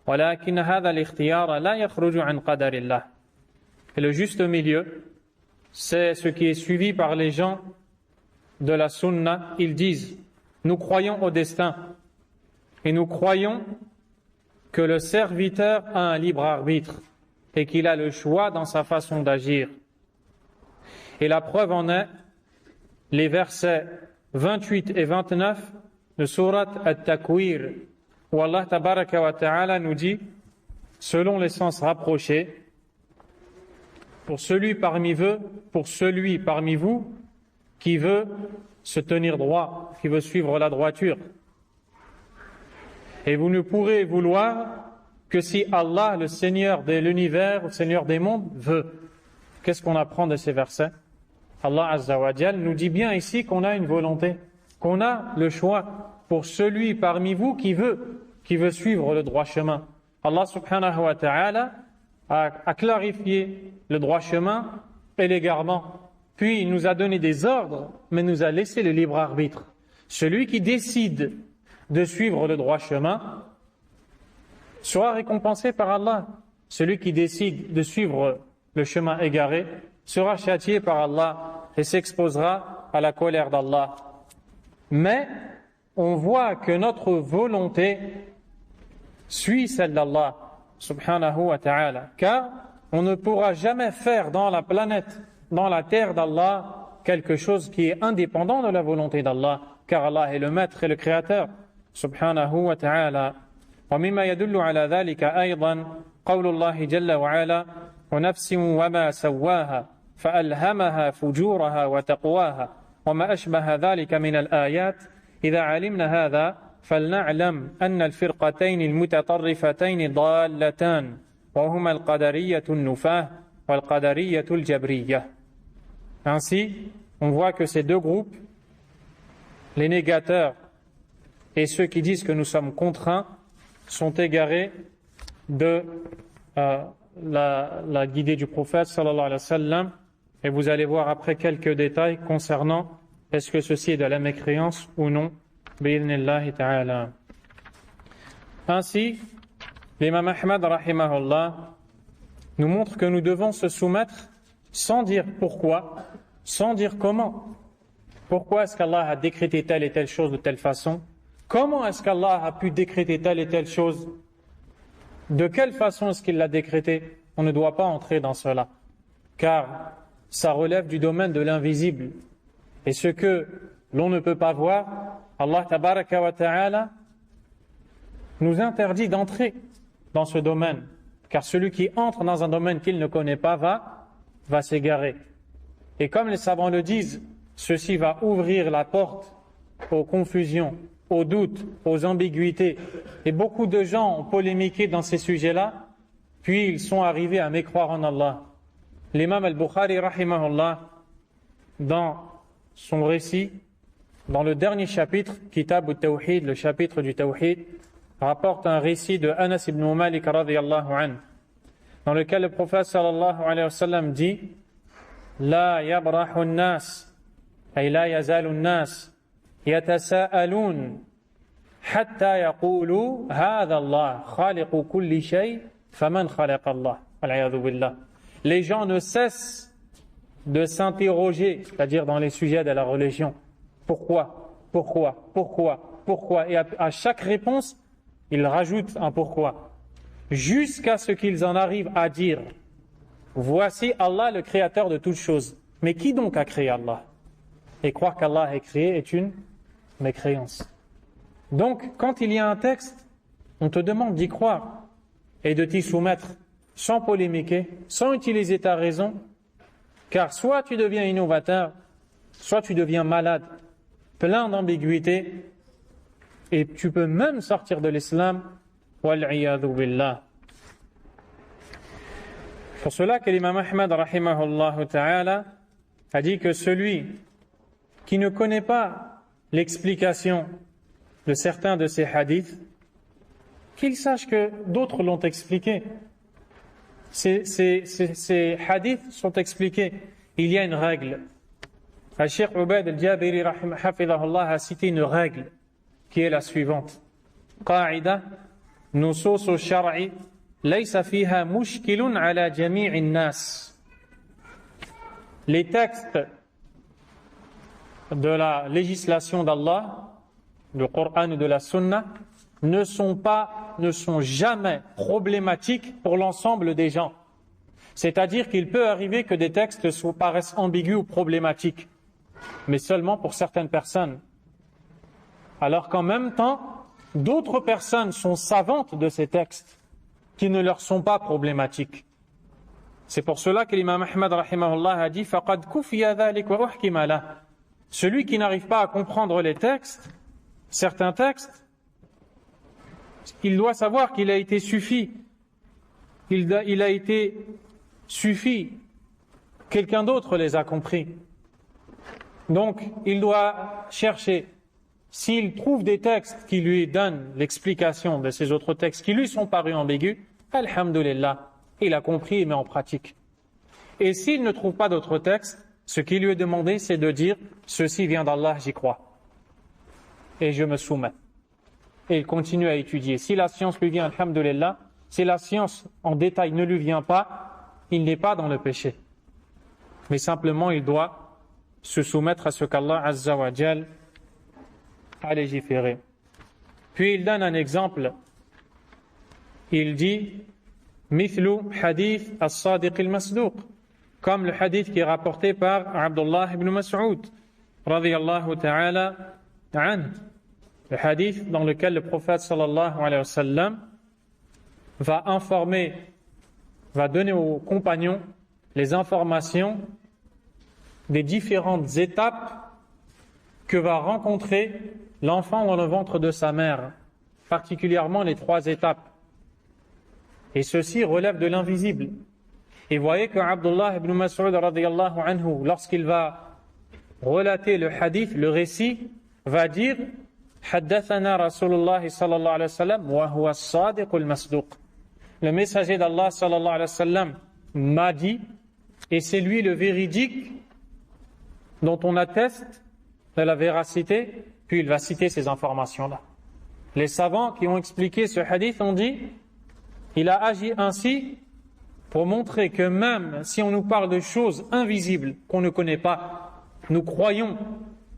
ولكن هذا الاختيار لا يخرج عن قدر الله. Et le juste milieu, c'est ce qui est suivi par les gens de la sunna. Ils disent, nous croyons au destin et nous croyons que le serviteur a un libre arbitre et qu'il a le choix dans sa façon d'agir. Et la preuve en est les versets 28 et 29 de Surat At-Takwir, où Allah tabaraka wa ta'ala nous dit, selon les sens rapprochés, pour celui parmi vous qui veut se tenir droit, qui veut suivre la droiture. Et vous ne pourrez vouloir que si Allah, le Seigneur de l'univers, le Seigneur des mondes, veut. qu'est-ce qu'on apprend de ces versets? Allah Azza wa Jal nous dit bien ici qu'on a une volonté, qu'on a le choix pour celui parmi vous qui veut suivre le droit chemin. Allah subhanahu wa ta'ala a clarifié le droit chemin et l'égarement. Puis il nous a donné des ordres, mais nous a laissé le libre arbitre. Celui qui décide de suivre le droit chemin sera récompensé par Allah. Celui qui décide de suivre le chemin égaré sera châtié par Allah et s'exposera à la colère d'Allah. Mais on voit que notre volonté suit celle d'Allah subhanahu wa ta'ala, car on ne pourra jamais faire dans la planète, dans la terre d'Allah, quelque chose qui est indépendant de la volonté d'Allah, car Allah est le maître et le créateur subhanahu wa ta'ala. ومما يدل على ذلك أيضا قول الله جل وعلا ونفس وما سواها فألهمها فجورها وتقواها وما أشبه ذلك من الآيات إذا علمنا هذا فلنعلم أن الفرقتين المتطرفتين ضالتان وهما القدرية النفاة والقدرية الجبرية. Ainsi, on voit que ces deux groupes, les négateurs et ceux qui disent que nous sommes contraints, sont égarés de la guidée du prophète sallallahu alayhi wa sallam, et vous allez voir après quelques détails concernant est-ce que ceci est de la mécréance ou non, bi'idhnillahi ta'ala. Ainsi, l'imam Ahmad rahimahullah nous montre que nous devons se soumettre sans dire pourquoi, sans dire comment. Pourquoi est-ce qu'Allah a décrété telle et telle chose de telle façon? Comment est-ce qu'Allah a pu décréter telle et telle chose? De quelle façon est-ce qu'il l'a décrété? On ne doit pas entrer dans cela, car ça relève du domaine de l'invisible. Et ce que l'on ne peut pas voir, Allah tabaraka wa ta'ala nous interdit d'entrer dans ce domaine, car celui qui entre dans un domaine qu'il ne connaît pas va s'égarer. Et comme les savants le disent, ceci va ouvrir la porte aux confusions, aux doutes, aux ambiguïtés. Et beaucoup de gens ont polémiqué dans ces sujets-là, puis ils sont arrivés à mécroire en Allah. L'imam al-Bukhari, rahimahullah, dans son récit, dans le dernier chapitre, Kitab al-Tawhid, le chapitre du Tawhid, rapporte un récit de Anas ibn Malik, radiyallahu anhu, dans lequel le prophète, sallallahu alayhi wa sallam, dit « La yabrahu an-nas, ay la yazalu an-nas, يتساءلون حتى يقولوا هذا الله خالق كل شيء فمن خلق الله والعياذ بالله. Les gens ne cessent de s'interroger, c'est-à-dire dans les sujets de la religion. Pourquoi? Et à chaque réponse, ils rajoutent un pourquoi. Jusqu'à ce qu'ils en arrivent à dire voici Allah le créateur de toutes choses. Mais qui donc a créé Allah? Et croire qu'Allah est créé est une mécréance. Donc, quand il y a un texte, on te demande d'y croire et de t'y soumettre sans polémiquer, sans utiliser ta raison, car soit tu deviens innovateur, soit tu deviens malade, plein d'ambiguïté, et tu peux même sortir de l'islam, wal-'iyadhu billah. Pour cela que l'imam Ahmad rahimahullah ta'ala a dit que celui qui ne connaît pas l'explication de certains de ces hadiths, qu'il sache que d'autres l'ont expliqué. Ces hadiths sont expliqués. Il y a une règle. Al-Sheikh Ubaid al-Jabiri hafidhahullah a cité une règle qui est la suivante. Qa'ida nusus al-shar'i laysa fiha mushkilun ala jami'i an-nas. Les textes de la législation d'Allah, du Coran et de la Sunna, ne sont jamais problématiques pour l'ensemble des gens. C'est-à-dire qu'il peut arriver que des textes paraissent ambigus ou problématiques, mais seulement pour certaines personnes. Alors qu'en même temps, d'autres personnes sont savantes de ces textes qui ne leur sont pas problématiques. C'est pour cela que l'imam Ahmad rahimahullah a dit faqad kufiya dhalik wa uhkima lah. Celui qui n'arrive pas à comprendre les textes, certains textes, il doit savoir qu'il a été suffi. Il a été suffi quelqu'un d'autre les a compris. Donc, il doit chercher. S'il trouve des textes qui lui donnent l'explication de ces autres textes qui lui sont parus ambigus, alhamdulillah, il a compris et met en pratique. Et s'il ne trouve pas d'autres textes, ce qui lui est demandé, c'est de dire « Ceci vient d'Allah, j'y crois. Et je me soumets. » Et il continue à étudier. Si la science lui vient, alhamdulillah, si la science en détail ne lui vient pas, il n'est pas dans le péché. Mais simplement, il doit se soumettre à ce qu'Allah Azza wa Jal a légiféré. Puis il donne un exemple. Il dit « Mithlu hadith as-sadiq al-masduq » comme le hadith qui est rapporté par Abdullah ibn Mas'ud radiyallahu ta'ala anhu. Le hadith dans lequel le prophète sallallahu alayhi wa sallam va informer, va donner aux compagnons les informations des différentes étapes que va rencontrer l'enfant dans le ventre de sa mère, particulièrement les 3 étapes. Et ceci relève de l'invisible. Et voyez que Abdullah ibn Mas'ud radiyallahu anhu, lorsqu'il va relater le hadith, le récit, va dire Haddathana Rasulullah sallallahu alayhi wa sallam wa huwa as-sadiq al-masduq. Le messager d'Allah sallallahu alayhi wa sallam m'a dit, et c'est lui le véridique dont on atteste de la véracité, puis il va citer ces informations-là. Les savants qui ont expliqué ce hadith ont dit il a agi ainsi pour montrer que même si on nous parle de choses invisibles qu'on ne connaît pas, nous croyons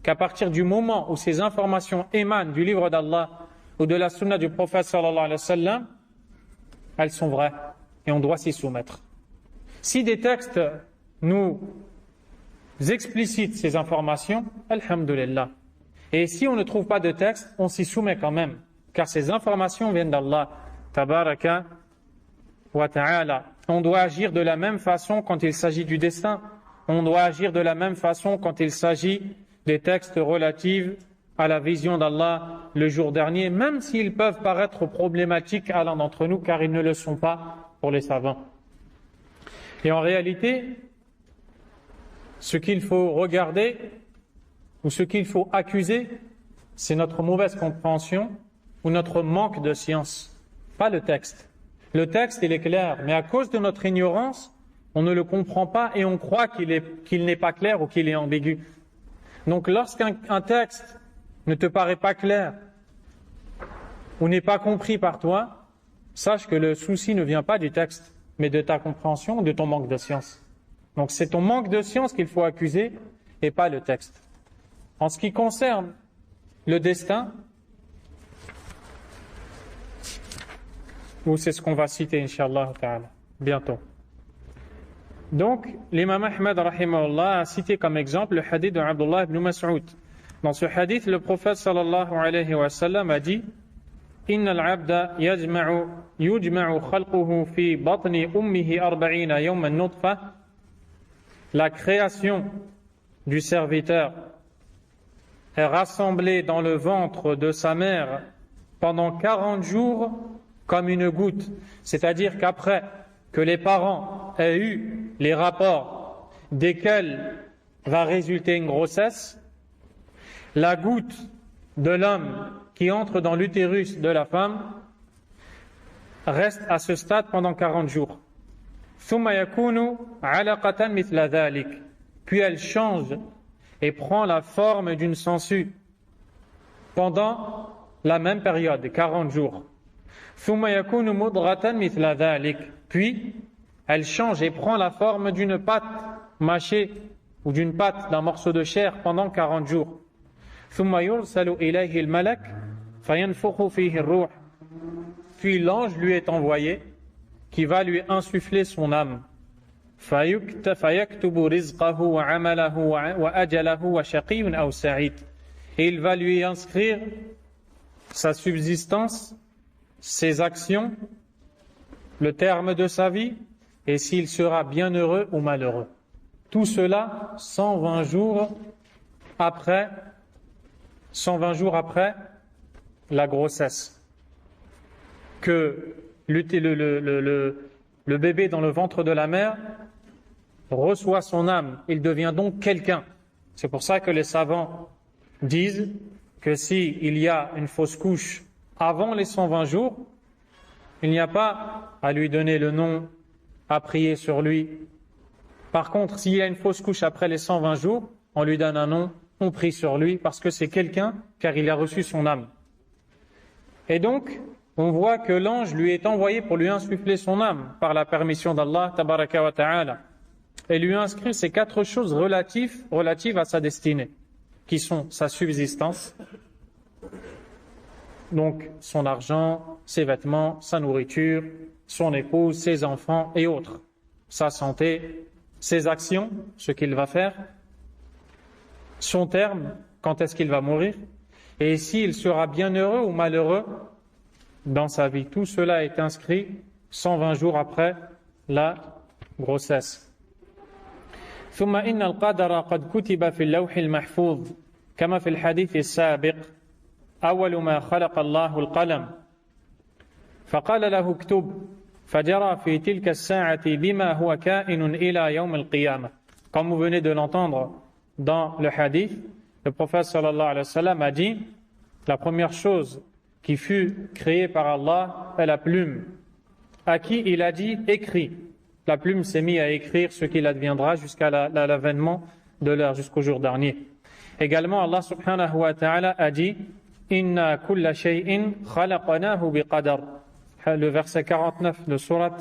qu'à partir du moment où ces informations émanent du livre d'Allah ou de la sunna du prophète sallallahu alayhi wa sallam, elles sont vraies et on doit s'y soumettre. Si des textes nous explicitent ces informations, alhamdulillah. Et si on ne trouve pas de texte, on s'y soumet quand même, car ces informations viennent d'Allah, tabaraka wa ta'ala. On doit agir de la même façon quand il s'agit du destin. On doit agir de la même façon quand il s'agit des textes relatifs à la vision d'Allah le jour dernier, même s'ils peuvent paraître problématiques à l'un d'entre nous, car ils ne le sont pas pour les savants. Et en réalité, ce qu'il faut regarder, ou ce qu'il faut accuser, c'est notre mauvaise compréhension ou notre manque de science, pas le texte. Le texte, il est clair, mais à cause de notre ignorance, on ne le comprend pas et on croit qu'il n'est pas clair ou qu'il est ambigu. Donc lorsqu'un texte ne te paraît pas clair ou n'est pas compris par toi, sache que le souci ne vient pas du texte, mais de ta compréhension ou de ton manque de science. Donc c'est ton manque de science qu'il faut accuser et pas le texte. En ce qui concerne le destin, ou c'est ce qu'on va citer, Inch'Allah ta'ala, bientôt. Donc, l'imam Ahmad, rahimahullah, a cité comme exemple le hadith de Abdullah ibn Mas'ud. Dans ce hadith, le prophète, sallallahu alayhi wa sallam, a dit Inna al-abda yujma'u khalquhu fi batni ummihi 40 yawman nutfa. La création du serviteur est rassemblée dans le ventre de sa mère pendant 40 jours comme une goutte. C'est-à-dire qu'après que les parents aient eu les rapports desquels va résulter une grossesse, la goutte de l'homme qui entre dans l'utérus de la femme reste à ce stade pendant 40 jours. Puis elle change et prend la forme d'une sangsue pendant la même période, 40 jours. Puis elle change et prend la forme d'une pâte mâchée ou d'une pâte d'un morceau de chair pendant 40 jours. Puis l'ange lui est envoyé qui va lui insuffler son âme. Et il va lui inscrire sa subsistance, ses actions, le terme de sa vie, et s'il sera bienheureux ou malheureux. Tout cela 120 jours après la grossesse. Que le bébé dans le ventre de la mère reçoit son âme, il devient donc quelqu'un. C'est pour ça que les savants disent que s'il y a une fausse couche avant les 120 jours, il n'y a pas à lui donner le nom, à prier sur lui. Par contre, s'il y a une fausse couche après les 120 jours, on lui donne un nom, on prie sur lui parce que c'est quelqu'un, car il a reçu son âme. Et donc, on voit que l'ange lui est envoyé pour lui insuffler son âme par la permission d'Allah, tabaraka wa ta'ala, et lui inscrire ces 4 choses relatives à sa destinée, qui sont sa subsistance, donc son argent, ses vêtements, sa nourriture, son épouse, ses enfants et autres, sa santé, ses actions, ce qu'il va faire, son terme, quand est-ce qu'il va mourir, et s'il sera bien heureux ou malheureux dans sa vie. Tout cela est inscrit 120 jours après la grossesse. ثم إن القدر قد كتب في اللوح المحفوظ كما في الحديث السابق أول ما خلق الله القلم فقال له اكتب فجرى في تلك الساعة بما هو كائن إلى يوم القيامة. Comme vous venez de l'entendre dans le hadith, le prophète sallallahu alayhi wa sallam a dit la première chose qui fut créée par Allah est la plume, à qui il a dit écris. La plume s'est mise à écrire ce qu'il adviendra jusqu'à l'avènement de l'heure, jusqu'au jour dernier. Également, Allah subhanahu wa ta'ala a dit Inna kulla shay'in khalaqnahu biqadar. Le verset 49 de Surat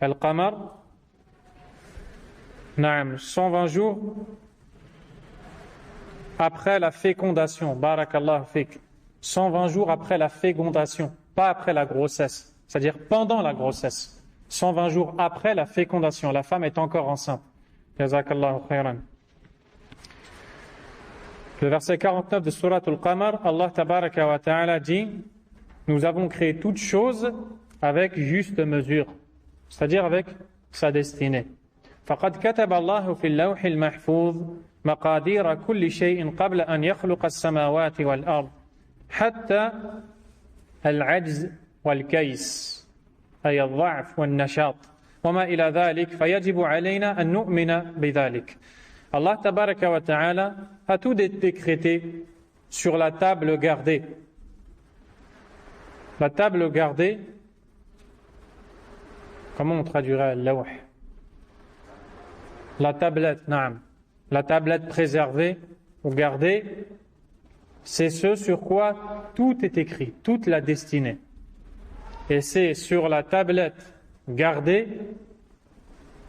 Al-Qamar. 120 jours après la fécondation. Barakallahu fik. 120 jours après la fécondation, pas après la grossesse, c'est-à-dire pendant la grossesse. 120 jours après la fécondation, la femme est encore enceinte. Jazakallahu khayran. Le verset 49 de Surat Al-Qamar, Allah tabaraka wa ta'ala dit nous avons créé toutes choses avec juste mesure, c'est-à-dire avec sa destinée. فقد كتب الله في اللوح المحفوظ مقادير كل شيء قبل أن يخلق السماوات والأرض حتى العجز والكيس أي الضعف والنشاط وما إلى ذلك فيجب علينا أن نؤمن بذلك. Allah tabaraka wa ta'ala a tout décrété sur la table gardée. La table gardée, comment on traduirait al-lawh? La tablette, naam. La tablette préservée ou gardée, c'est ce sur quoi tout est écrit, toute la destinée. Et c'est sur la tablette gardée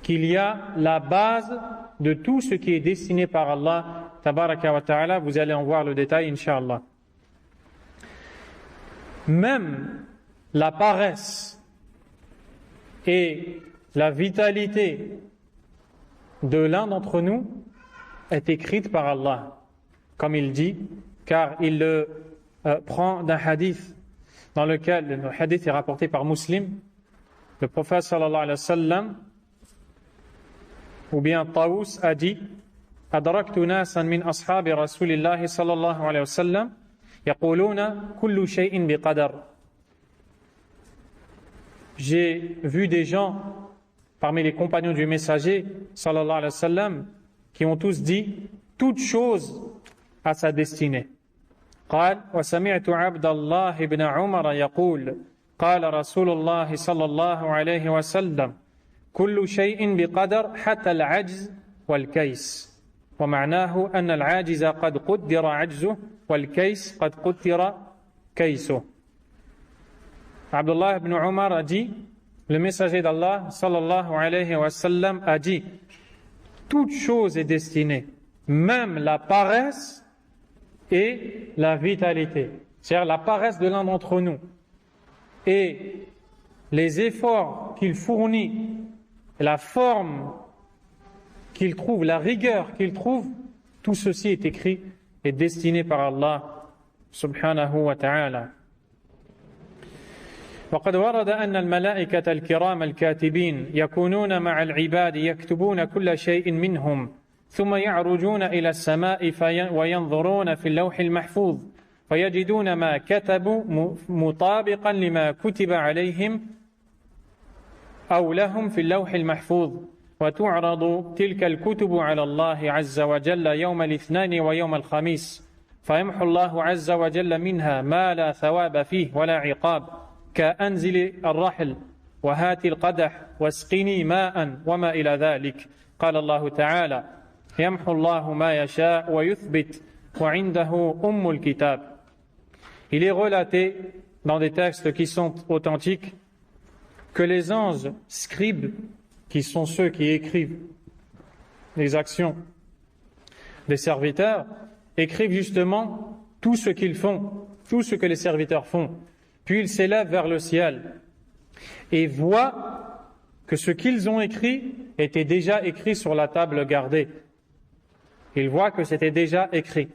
qu'il y a la base de tout ce qui est destiné par Allah tabaraka wa ta'ala. Vous allez en voir le détail, incha'Allah. Même la paresse et la vitalité de l'un d'entre nous est écrite par Allah, comme il dit, car il le prend d'un hadith dans lequel le hadith est rapporté par Muslim. Le prophète sallallahu alayhi wa sallam ou bien Taous a dit أدركت ناسا من أصحاب رسول الله صلى الله عليه وسلم يقولون كل شيء بقدر. J'ai vu des gens parmi les compagnons du messager sallallahu alayhi wa sallam qui ont tous dit toute chose à sa destinée. قال وسمعت عبد الله بن عمر يقول قال رسول الله صلى الله عليه وسلم كل شيء بقدر حتى العجز والكيس ومعناه أن العاجز قد قدر عجزه والكيس قد قدر كيسه. Abdullah ibn Umar a dit, le messager d'Allah sallallahu alayhi wa sallam a dit toute chose est destinée, même la paresse et la vitalité, c'est-à-dire la paresse de l'un d'entre nous et les efforts qu'il fournit, la forme qu'il trouve, la rigueur qu'il trouve, tout ceci est écrit et destiné par Allah subhanahu wa ta'ala. وقد ورد أن الملائكة الكرام الكاتبين يكونون مع العباد يكتبون كل شيء منهم ثم يعرجون إلى السماء وينظرون في اللوح المحفوظ فيجدون ما كتبوا مطابقا لما كتب عليهم أو لهم في اللوح المحفوظ وتعرض تلك الكتب على الله عز وجل يوم الاثنين ويوم الخميس فيمحو الله عز وجل منها ما لا ثواب فيه ولا عقاب كأنزل الرحل وهات القدح واسقني ماء وما إلى ذلك قال الله تعالى يمحو الله ما يشاء ويثبت وعنده أم الكتاب. Il est relaté dans des textes qui sont authentiques que les anges scribes, qui sont ceux qui écrivent les actions des serviteurs, écrivent justement tout ce qu'ils font, tout ce que les serviteurs font. Puis ils s'élèvent vers le ciel et voient que ce qu'ils ont écrit était déjà écrit sur la table gardée. Ils voient que c'était déjà écrit.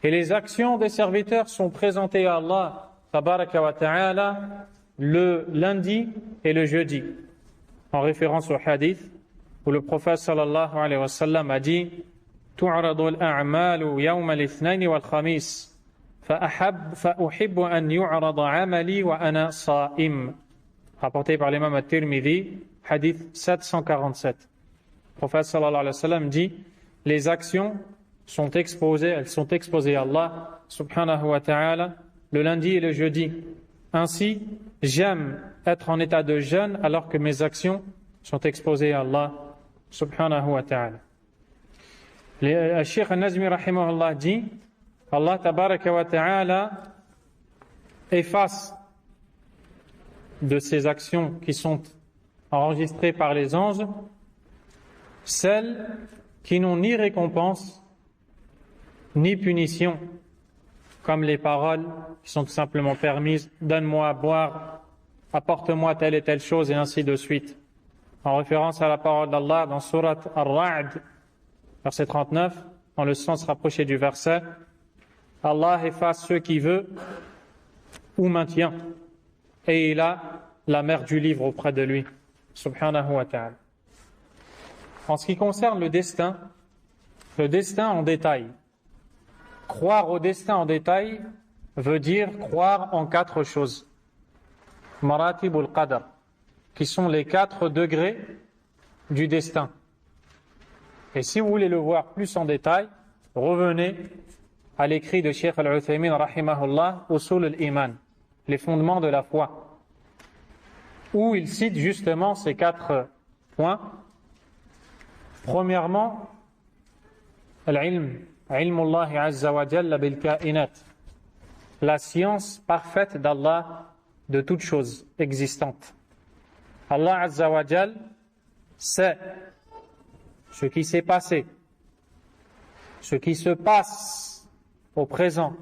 Et les actions des serviteurs sont présentées à Allah, tabaraka wa ta'ala, le lundi et le jeudi, en référence au hadith où le prophète sallallahu alayhi wa sallam a dit تعرض الأعمال يوم الاثنين والخميس فأحب أن يعرض عملي وأنا صائم. Rapporté par l'imam At-Tirmidhi, hadith 747. Le prophète sallallahu alayhi wa sallam dit les actions sont exposées, elles sont exposées à Allah subhanahu wa ta'ala le lundi et le jeudi. Ainsi, j'aime être en état de jeûne alors que mes actions sont exposées à Allah subhanahu wa ta'ala. Le Cheikh Al-Nazmi rahimahullah dit Allah tabaraka wa ta'ala efface de ces actions qui sont enregistrées par les anges celles qui n'ont ni récompense ni punition, comme les paroles qui sont tout simplement permises, donne-moi à boire, apporte-moi telle et telle chose, et ainsi de suite. En référence à la parole d'Allah dans Surat Ar-Ra'd, verset 39, dans le sens rapproché du verset, Allah efface ceux qu'il veut ou maintient, et il a la mère du livre auprès de lui, subhanahu wa ta'ala. En ce qui concerne le destin en détail, croire au destin en détail veut dire croire en 4 choses. Maratibul Qadr, qui sont les 4 degrés du destin. Et si vous voulez le voir plus en détail, revenez à l'écrit de Cheikh Al-Uthaymin rahimahullah, Usul al-Iman, les fondements de la foi, où il cite justement ces 4 points. Premièrement, al-ilm, ilmullah azza wa jalla bil kainat, la science parfaite d'Allah de toutes choses existantes. Allah azza wa jalla sait ce qui s'est passé, ce qui se passe au présent,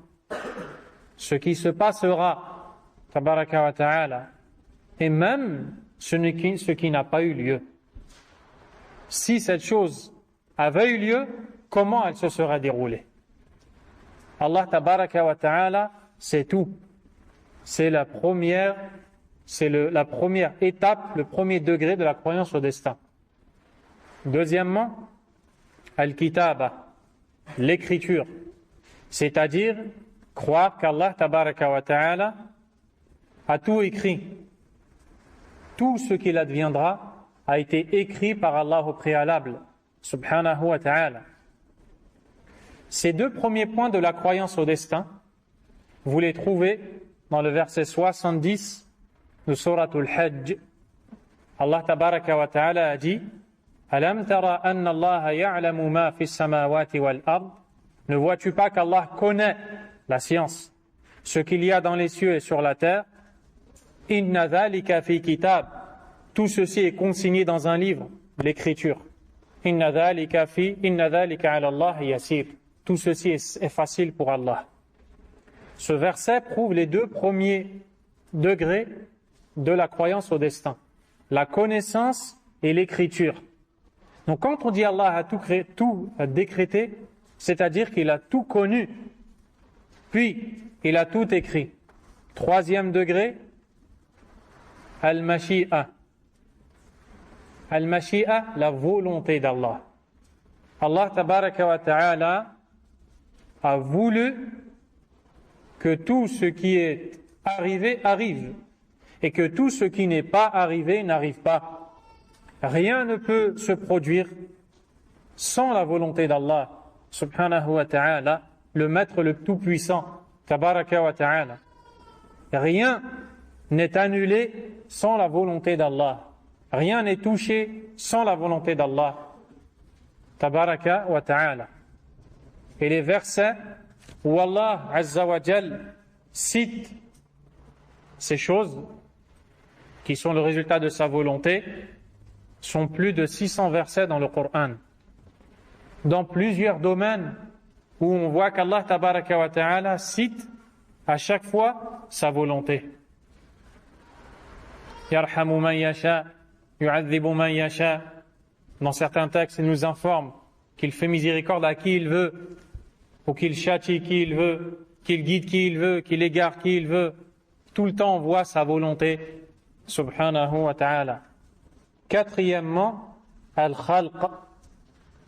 ce qui se passera, tabaraka wa ta'ala, et même ce qui n'a pas eu lieu. Si cette chose avait eu lieu, comment elle se serait déroulée? Allah tabaraka wa ta'ala, c'est tout. C'est la première étape, le premier degré de la croyance au destin. Deuxièmement, al-kitaba, l'écriture, c'est-à-dire croire qu'Allah tabaraka wa ta'ala a tout écrit. Tout ce qu'il adviendra a été écrit par Allah au préalable, subhanahu wa ta'ala. Ces 2 premiers points de la croyance au destin, vous les trouvez dans le verset 70 de Suratul Hajj. Allah tabaraka wa ta'ala a dit Alam tara anna Allah ya'lamu ma fi samawati wal ard. Ne vois-tu pas qu'Allah connaît la science, ce qu'il y a dans les cieux et sur la terre? Inna dhalika fi kitab. Tout ceci est consigné dans un livre, l'écriture. Inna dhalika ala Allah yasir. Tout ceci est facile pour Allah. Ce verset prouve les 2 premiers degrés de la croyance au destin, la connaissance et l'écriture. Donc quand on dit Allah a tout décrété, c'est-à-dire qu'il a tout connu, puis il a tout écrit. 3e degré, al-mashi'a. Al-mashi'a, la volonté d'Allah. Allah tabaraka wa ta'ala a voulu que tout ce qui est arrivé arrive et que tout ce qui n'est pas arrivé n'arrive pas. Rien ne peut se produire sans la volonté d'Allah, subhanahu wa ta'ala, le maître le tout-puissant, tabaraka wa ta'ala. Rien n'est annulé sans la volonté d'Allah. Rien n'est touché sans la volonté d'Allah, tabaraka wa ta'ala. Et les versets où Allah azza wa jal cite ces choses qui sont le résultat de sa volonté sont plus de 600 versets dans le Coran. Dans plusieurs domaines où on voit qu'Allah tabaraka wa ta'ala cite à chaque fois sa volonté. Yarhamu man yasha, yu'adhibu man yasha. Dans certains textes, il nous informe qu'il fait miséricorde à qui il veut, ou qu'il châtie qui il veut, qu'il guide qui il veut, qu'il égare qui il veut. Tout le temps, on voit sa volonté, subhanahu wa ta'ala. Quatrièmement, al-khalq,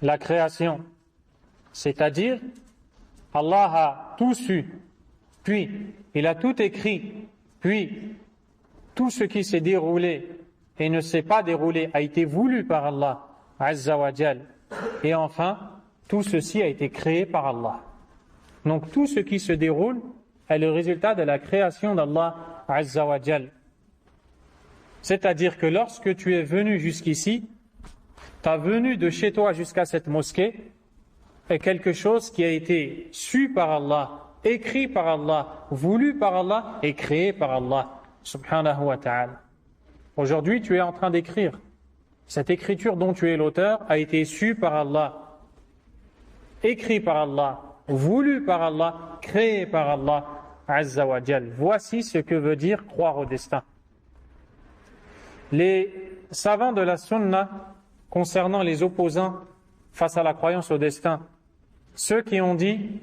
la création. C'est-à-dire, Allah a tout su, puis il a tout écrit, puis tout ce qui s'est déroulé et ne s'est pas déroulé a été voulu par Allah, azza wa jal. Et enfin, tout ceci a été créé par Allah. Donc tout ce qui se déroule est le résultat de la création d'Allah, azza wa jal. C'est-à-dire que lorsque tu es venu jusqu'ici, ta venue de chez toi jusqu'à cette mosquée est quelque chose qui a été su par Allah, écrit par Allah, voulu par Allah et créé par Allah, subhanahu wa ta'ala. Aujourd'hui, tu es en train d'écrire. Cette écriture dont tu es l'auteur a été su par Allah, écrit par Allah, voulu par Allah, créé par Allah, azza wa jal. Voici ce que veut dire croire au destin. Les savants de la sunna, concernant les opposants face à la croyance au destin, ceux qui ont dit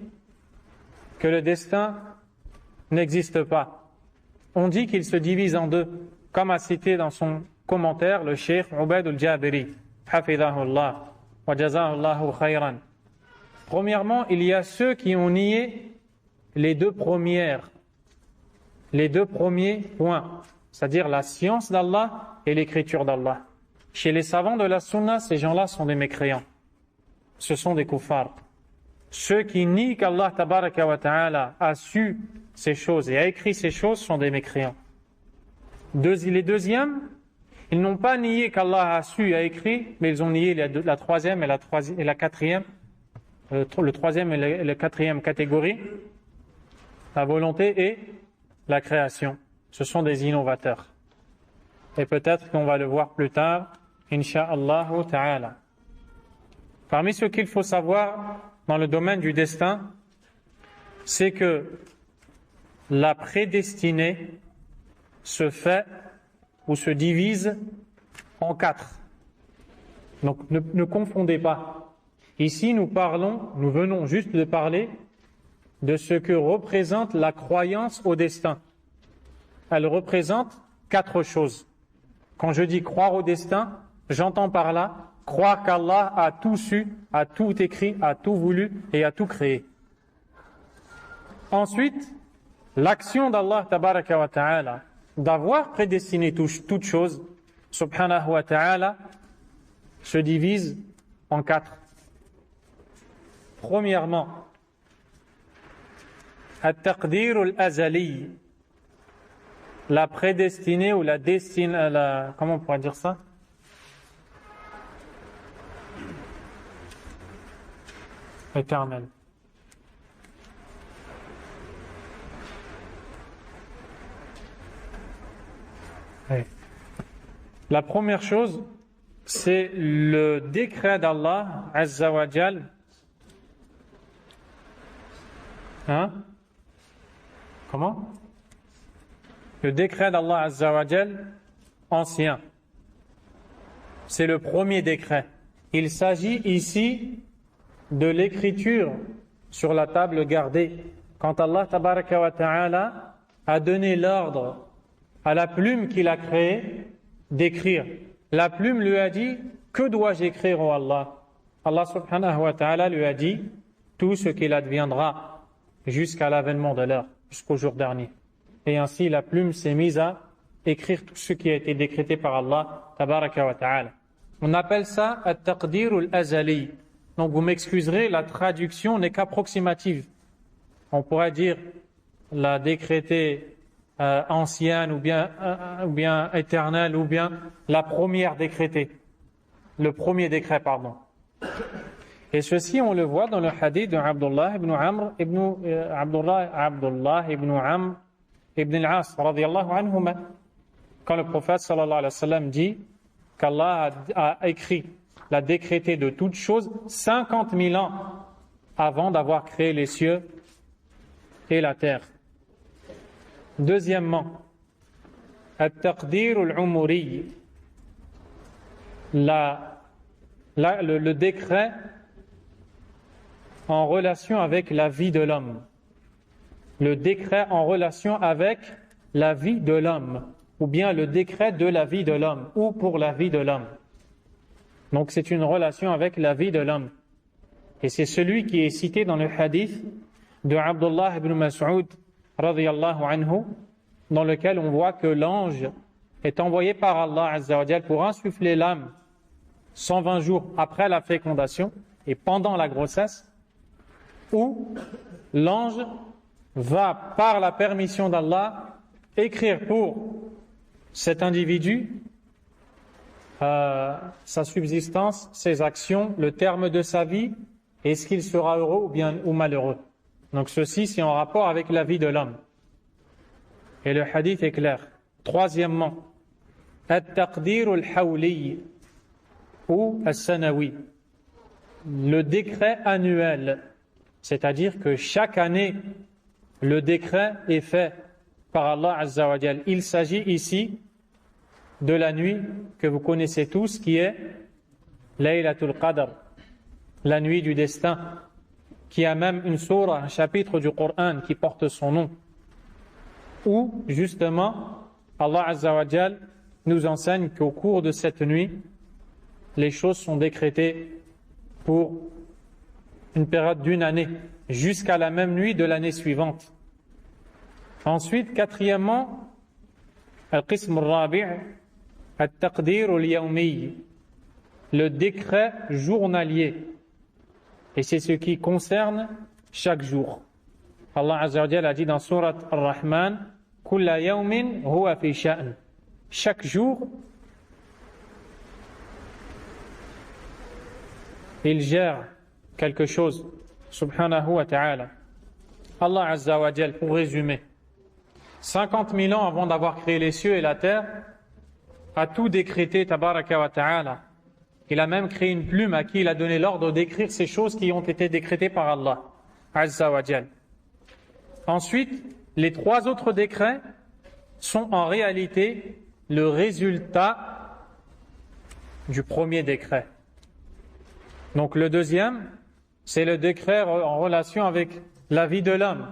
que le destin n'existe pas, ont dit qu'il se divise en deux, comme a cité dans son commentaire le cheikh Ubaid al-Jabiri, hafidahullah, wa jazahullahu khayran. Premièrement, il y a ceux qui ont nié les deux premiers points, c'est-à-dire la science d'Allah et l'écriture d'Allah. Chez les savants de la sunna, ces gens-là sont des mécréants. Ce sont des kuffars. Ceux qui nient qu'Allah tabaraka wa ta'ala a su ces choses et a écrit ces choses sont des mécréants. Les deuxièmes, ils n'ont pas nié qu'Allah a su et a écrit, mais ils ont nié la troisième et la quatrième, le troisième et la quatrième catégorie, la volonté et la création. Ce sont des innovateurs. Et peut-être qu'on va le voir plus tard, insha'Allah ta'ala. Parmi ce qu'il faut savoir dans le domaine du destin, c'est que la prédestinée se fait ou se divise en 4. Donc ne confondez pas. Ici nous venons juste de parler de ce que représente la croyance au destin. Elle représente 4 choses. Quand je dis croire au destin, j'entends par là croire qu'Allah a tout su, a tout écrit, a tout voulu et a tout créé. Ensuite, l'action d'Allah tabaraka wa ta'ala d'avoir prédestiné toute chose, subhanahu wa ta'ala, se divise en 4. Premièrement, at-taqdir al-azali, la prédestinée ou la destinée, comment on pourrait dire ça? Éternel. Oui. La première chose, c'est le décret d'Allah, Azza wa Jal. Comment? Le décret d'Allah Azza wa Jal ancien. C'est le premier décret. Il s'agit ici de l'écriture sur la table gardée. Quand Allah tabaraka wa ta'ala a donné l'ordre à la plume qu'il a créée d'écrire. La plume lui a dit, que dois-je écrire, ô Allah? Allah subhanahu wa ta'ala lui a dit, tout ce qu'il adviendra jusqu'à l'avènement de l'heure, jusqu'au jour dernier. Et ainsi la plume s'est mise à écrire tout ce qui a été décrété par Allah tabaraka wa ta'ala. On appelle ça at-taqdir al-azali. Donc vous m'excuserez, la traduction n'est qu'approximative. On pourrait dire la décrétée ancienne ou bien éternelle ou bien la première décrétée. Le premier décret, pardon. Et ceci, on le voit dans le hadith de Abdullah ibn Amr ibn al-As, radiyallahu anhuma. Quand le prophète sallallahu alayhi wa sallam dit qu'Allah a écrit la décrétée de toutes choses 50 000 ans avant d'avoir créé les cieux et la terre. Deuxièmement, at-taqdir al-umuri, le décret en relation avec la vie de l'homme. Le décret en relation avec la vie de l'homme, ou bien le décret de la vie de l'homme, ou pour la vie de l'homme. Donc c'est une relation avec la vie de l'homme. Et c'est celui qui est cité dans le hadith de Abdullah ibn Mas'ud, radiyallahu anhu, dans lequel on voit que l'ange est envoyé par Allah Azza wa Jal pour insuffler l'âme 120 jours après la fécondation et pendant la grossesse, où l'ange va, par la permission d'Allah, écrire pour cet individu sa subsistance, ses actions, le terme de sa vie, est-ce qu'il sera heureux ou malheureux. Donc ceci, c'est en rapport avec la vie de l'homme. Et le hadith est clair. Troisièmement, at-taqdir al-hawli ou as-sanawi, le décret annuel, c'est-à-dire que chaque année, le décret est fait par Allah Azza wa Jal. Il s'agit ici de la nuit que vous connaissez tous, qui est Laylatul Qadr, la nuit du destin, qui a même une sourate, un chapitre du Coran qui porte son nom, où justement Allah Azza wa Jal nous enseigne qu'au cours de cette nuit, les choses sont décrétées pour une période d'une année, jusqu'à la même nuit de l'année suivante. Ensuite, quatrièmement, al-qism al-rabi', at-taqdir al-yawmi, le décret journalier. Et c'est ce qui concerne chaque jour. Allah Azza wa Jalla a dit dans Surat Ar-Rahman, Kulla yawmin huwa fi sha'n. Chaque jour, il gère quelque chose, subhanahu wa ta'ala. Allah Azza wa Jalla, pour résumer, 50 000 ans avant d'avoir créé les cieux et la terre, a tout décrété, tabaraka wa ta'ala. Il a même créé une plume à qui il a donné l'ordre d'écrire ces choses qui ont été décrétées par Allah Azza wa Jalla. Ensuite, les trois autres décrets sont en réalité le résultat du premier décret. Donc le deuxième, c'est le décret en relation avec la vie de l'homme.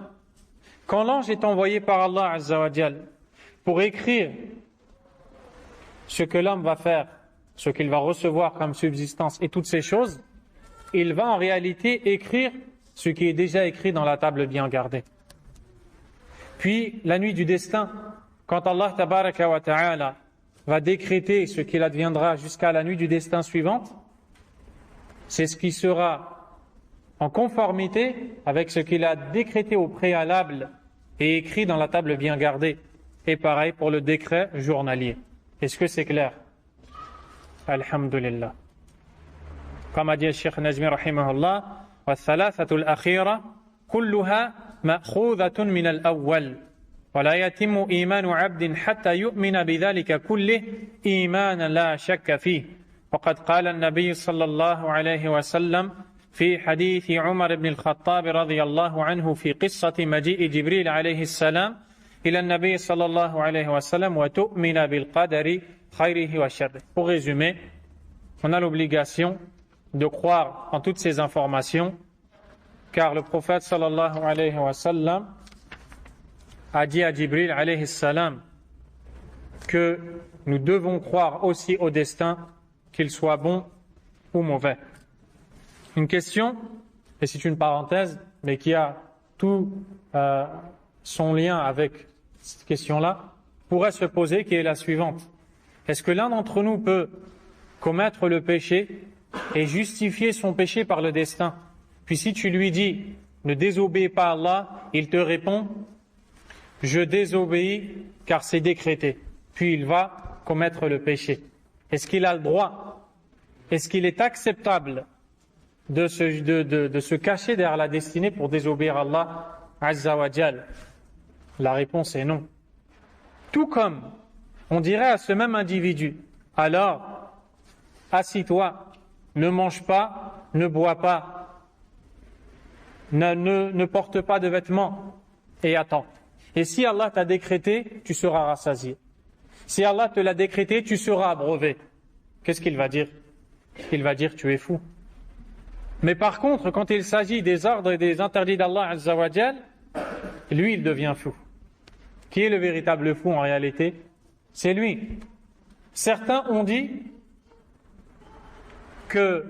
Quand l'ange est envoyé par Allah Azza wa Jalla pour écrire ce que l'homme va faire, ce qu'il va recevoir comme subsistance et toutes ces choses, il va en réalité écrire ce qui est déjà écrit dans la table bien gardée. Puis, la nuit du destin, quand Allah tabaraka wa ta'ala va décréter ce qu'il adviendra jusqu'à la nuit du destin suivante, c'est ce qui sera en conformité avec ce qu'il a décrété au préalable et écrit dans la table bien gardée. Et pareil pour le décret journalier. Est-ce que c'est clair? Alhamdulillah. Comme a dit le Cheikh Nazmi rahimahullah, والثلاثة الأخيرة كلها مأخوذة من الأول ولا يتم إيمان عبد حتى يؤمن بذلك كله إيمانا لا شك فيه. وقد قال النبي صلى الله عليه وسلم في حديث عمر بن الخطاب رضي الله عنه في قصة مجيء جبريل عليه السلام إلى النبي صلى الله عليه وسلم وتؤمن بالقدر خيره وشره. Pour résumer, on a l'obligation de croire en toutes ces informations, car le prophète sallallahu alayhi wa sallam a dit à Jibril alayhi salam que nous devons croire aussi au destin, qu'il soit bon ou mauvais. Une question, et c'est une parenthèse, mais qui a tout son lien avec cette question-là, pourrait se poser, qui est la suivante. Est-ce que l'un d'entre nous peut commettre le péché et justifier son péché par le destin. Puis si tu lui dis « Ne désobéis pas à Allah », il te répond « Je désobéis car c'est décrété ». Puis il va commettre le péché. Est-ce qu'il a le droit? Est-ce qu'il est acceptable de se cacher derrière la destinée pour désobéir à Allah Azza wa Jal? La réponse est non. Tout comme on dirait à ce même individu, alors assis-toi, ne mange pas, ne bois pas, ne porte pas de vêtements et attends. Et si Allah t'a décrété, tu seras rassasié. Si Allah te l'a décrété, tu seras abreuvé. Qu'est-ce qu'il va dire? Il va dire tu es fou. Mais par contre, quand il s'agit des ordres et des interdits d'Allah Azza wa Jal, lui il devient fou. Qui est le véritable fou en réalité? C'est lui. Certains ont dit que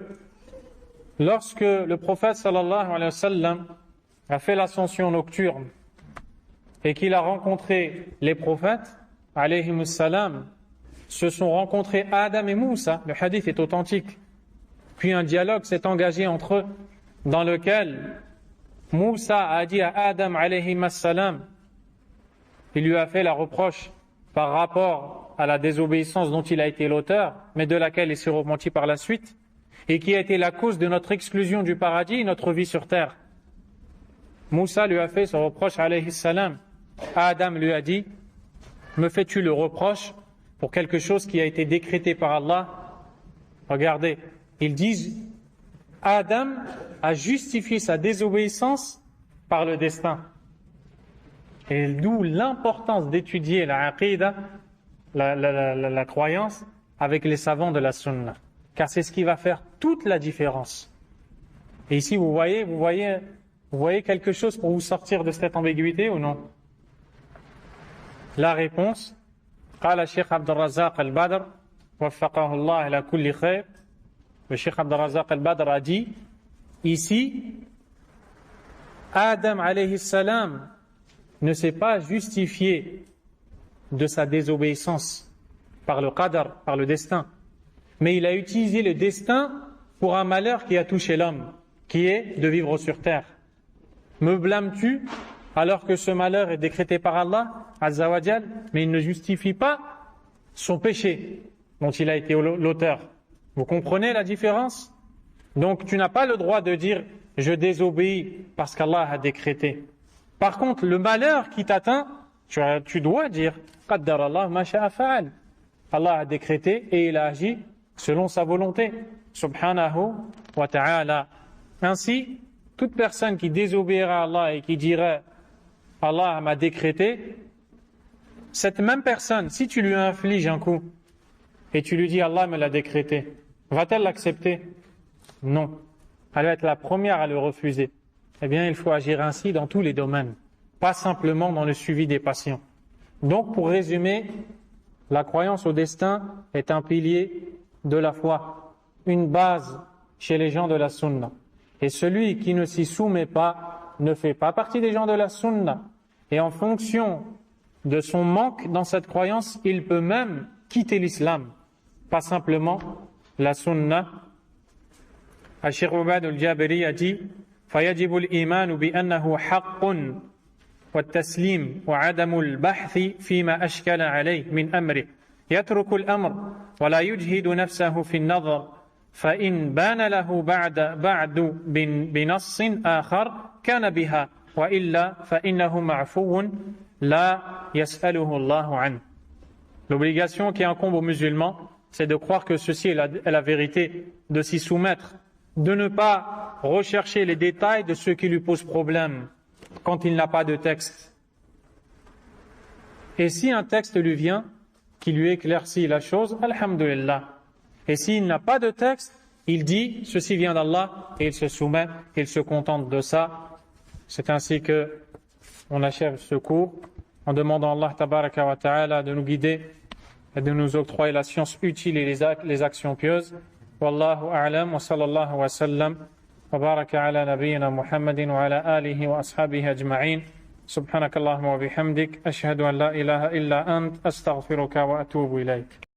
lorsque le prophète sallallahu alayhi wa sallam a fait l'ascension nocturne et qu'il a rencontré les prophètes alayhimus salam, se sont rencontrés Adam et Moussa, le hadith est authentique. Puis un dialogue s'est engagé entre eux dans lequel Moussa a dit à Adam alayhimus salam, il lui a fait la reproche par rapport à la désobéissance dont il a été l'auteur, mais de laquelle il s'est repenti par la suite, et qui a été la cause de notre exclusion du paradis et notre vie sur terre. Moussa lui a fait ce reproche alayhi salam. Adam lui a dit, me fais-tu le reproche pour quelque chose qui a été décrété par Allah? Regardez, ils disent, Adam a justifié sa désobéissance par le destin. Et d'où l'importance d'étudier la aqida, la croyance, avec les savants de la sunna. Car c'est ce qui va faire toute la différence. Et ici, vous voyez quelque chose pour vous sortir de cette ambiguïté ou non? La réponse, قال الشيخ عبد الرزاق البدر وفقه الله إلى كل خير. Le Cheikh Abd al-Razaq al-Badr a dit, ici, Adam alayhi salam ne s'est pas justifié de sa désobéissance par le qadar, par le destin, mais il a utilisé le destin pour un malheur qui a touché l'homme, qui est de vivre sur terre. Me blâmes-tu alors que ce malheur est décrété par Allah Azza wa Jal, mais il ne justifie pas son péché dont il a été l'auteur. Vous comprenez la différence? Donc tu n'as pas le droit de dire je désobéis parce qu'Allah a décrété. Par contre, le malheur qui t'atteint, tu dois dire qaddar Allah ma sha'a fa'al. Allah a décrété et il a agi selon sa volonté. Subhanahu wa ta'ala. Ainsi, toute personne qui désobéira à Allah et qui dirait Allah m'a décrété, cette même personne, si tu lui infliges un coup et tu lui dis Allah me l'a décrété, va-t-elle l'accepter? Non. Elle va être la première à le refuser. Eh bien, il faut agir ainsi dans tous les domaines, pas simplement dans le suivi des patients. Donc, pour résumer, la croyance au destin est un pilier de la foi, une base chez les gens de la sunna. Et celui qui ne s'y soumet pas ne fait pas partie des gens de la sunna. Et en fonction de son manque dans cette croyance, il peut même quitter l'islam, pas simplement la sunna. Al-Sheikh Ubad al-Jabiri a dit فيجب الإيمان بأنه حق والتسليم وعدم البحث فيما أشكل عليه من أمره يترك الأمر ولا يجهد نفسه في النظر فإن بان له بعد بنص آخر كان بها وإلا فإنه معفو لا يسأله الله عنه. L'obligation qui incombe aux musulmans, c'est de croire que ceci est la vérité, de s'y soumettre, de ne pas rechercher les détails de ce qui lui pose problème quand il n'a pas de texte. Et si un texte lui vient qui lui éclaircit la chose, alhamdulillah. Et s'il n'a pas de texte, il dit ceci vient d'Allah et il se soumet, il se contente de ça. C'est ainsi que on achève ce cours en demandant à Allah tabaraka wa ta'ala de nous guider et de nous octroyer la science utile et les actions pieuses. Wallahu a'lam wa sallallahu wa sallam wa baraka ala nabiyyina Muhammadin wa ala alihi wa ashabihi ajma'in. Subhanakallahumma wa bihamdik ashhadu an la ilaha illa ant astaghfiruka wa atubu ilayk.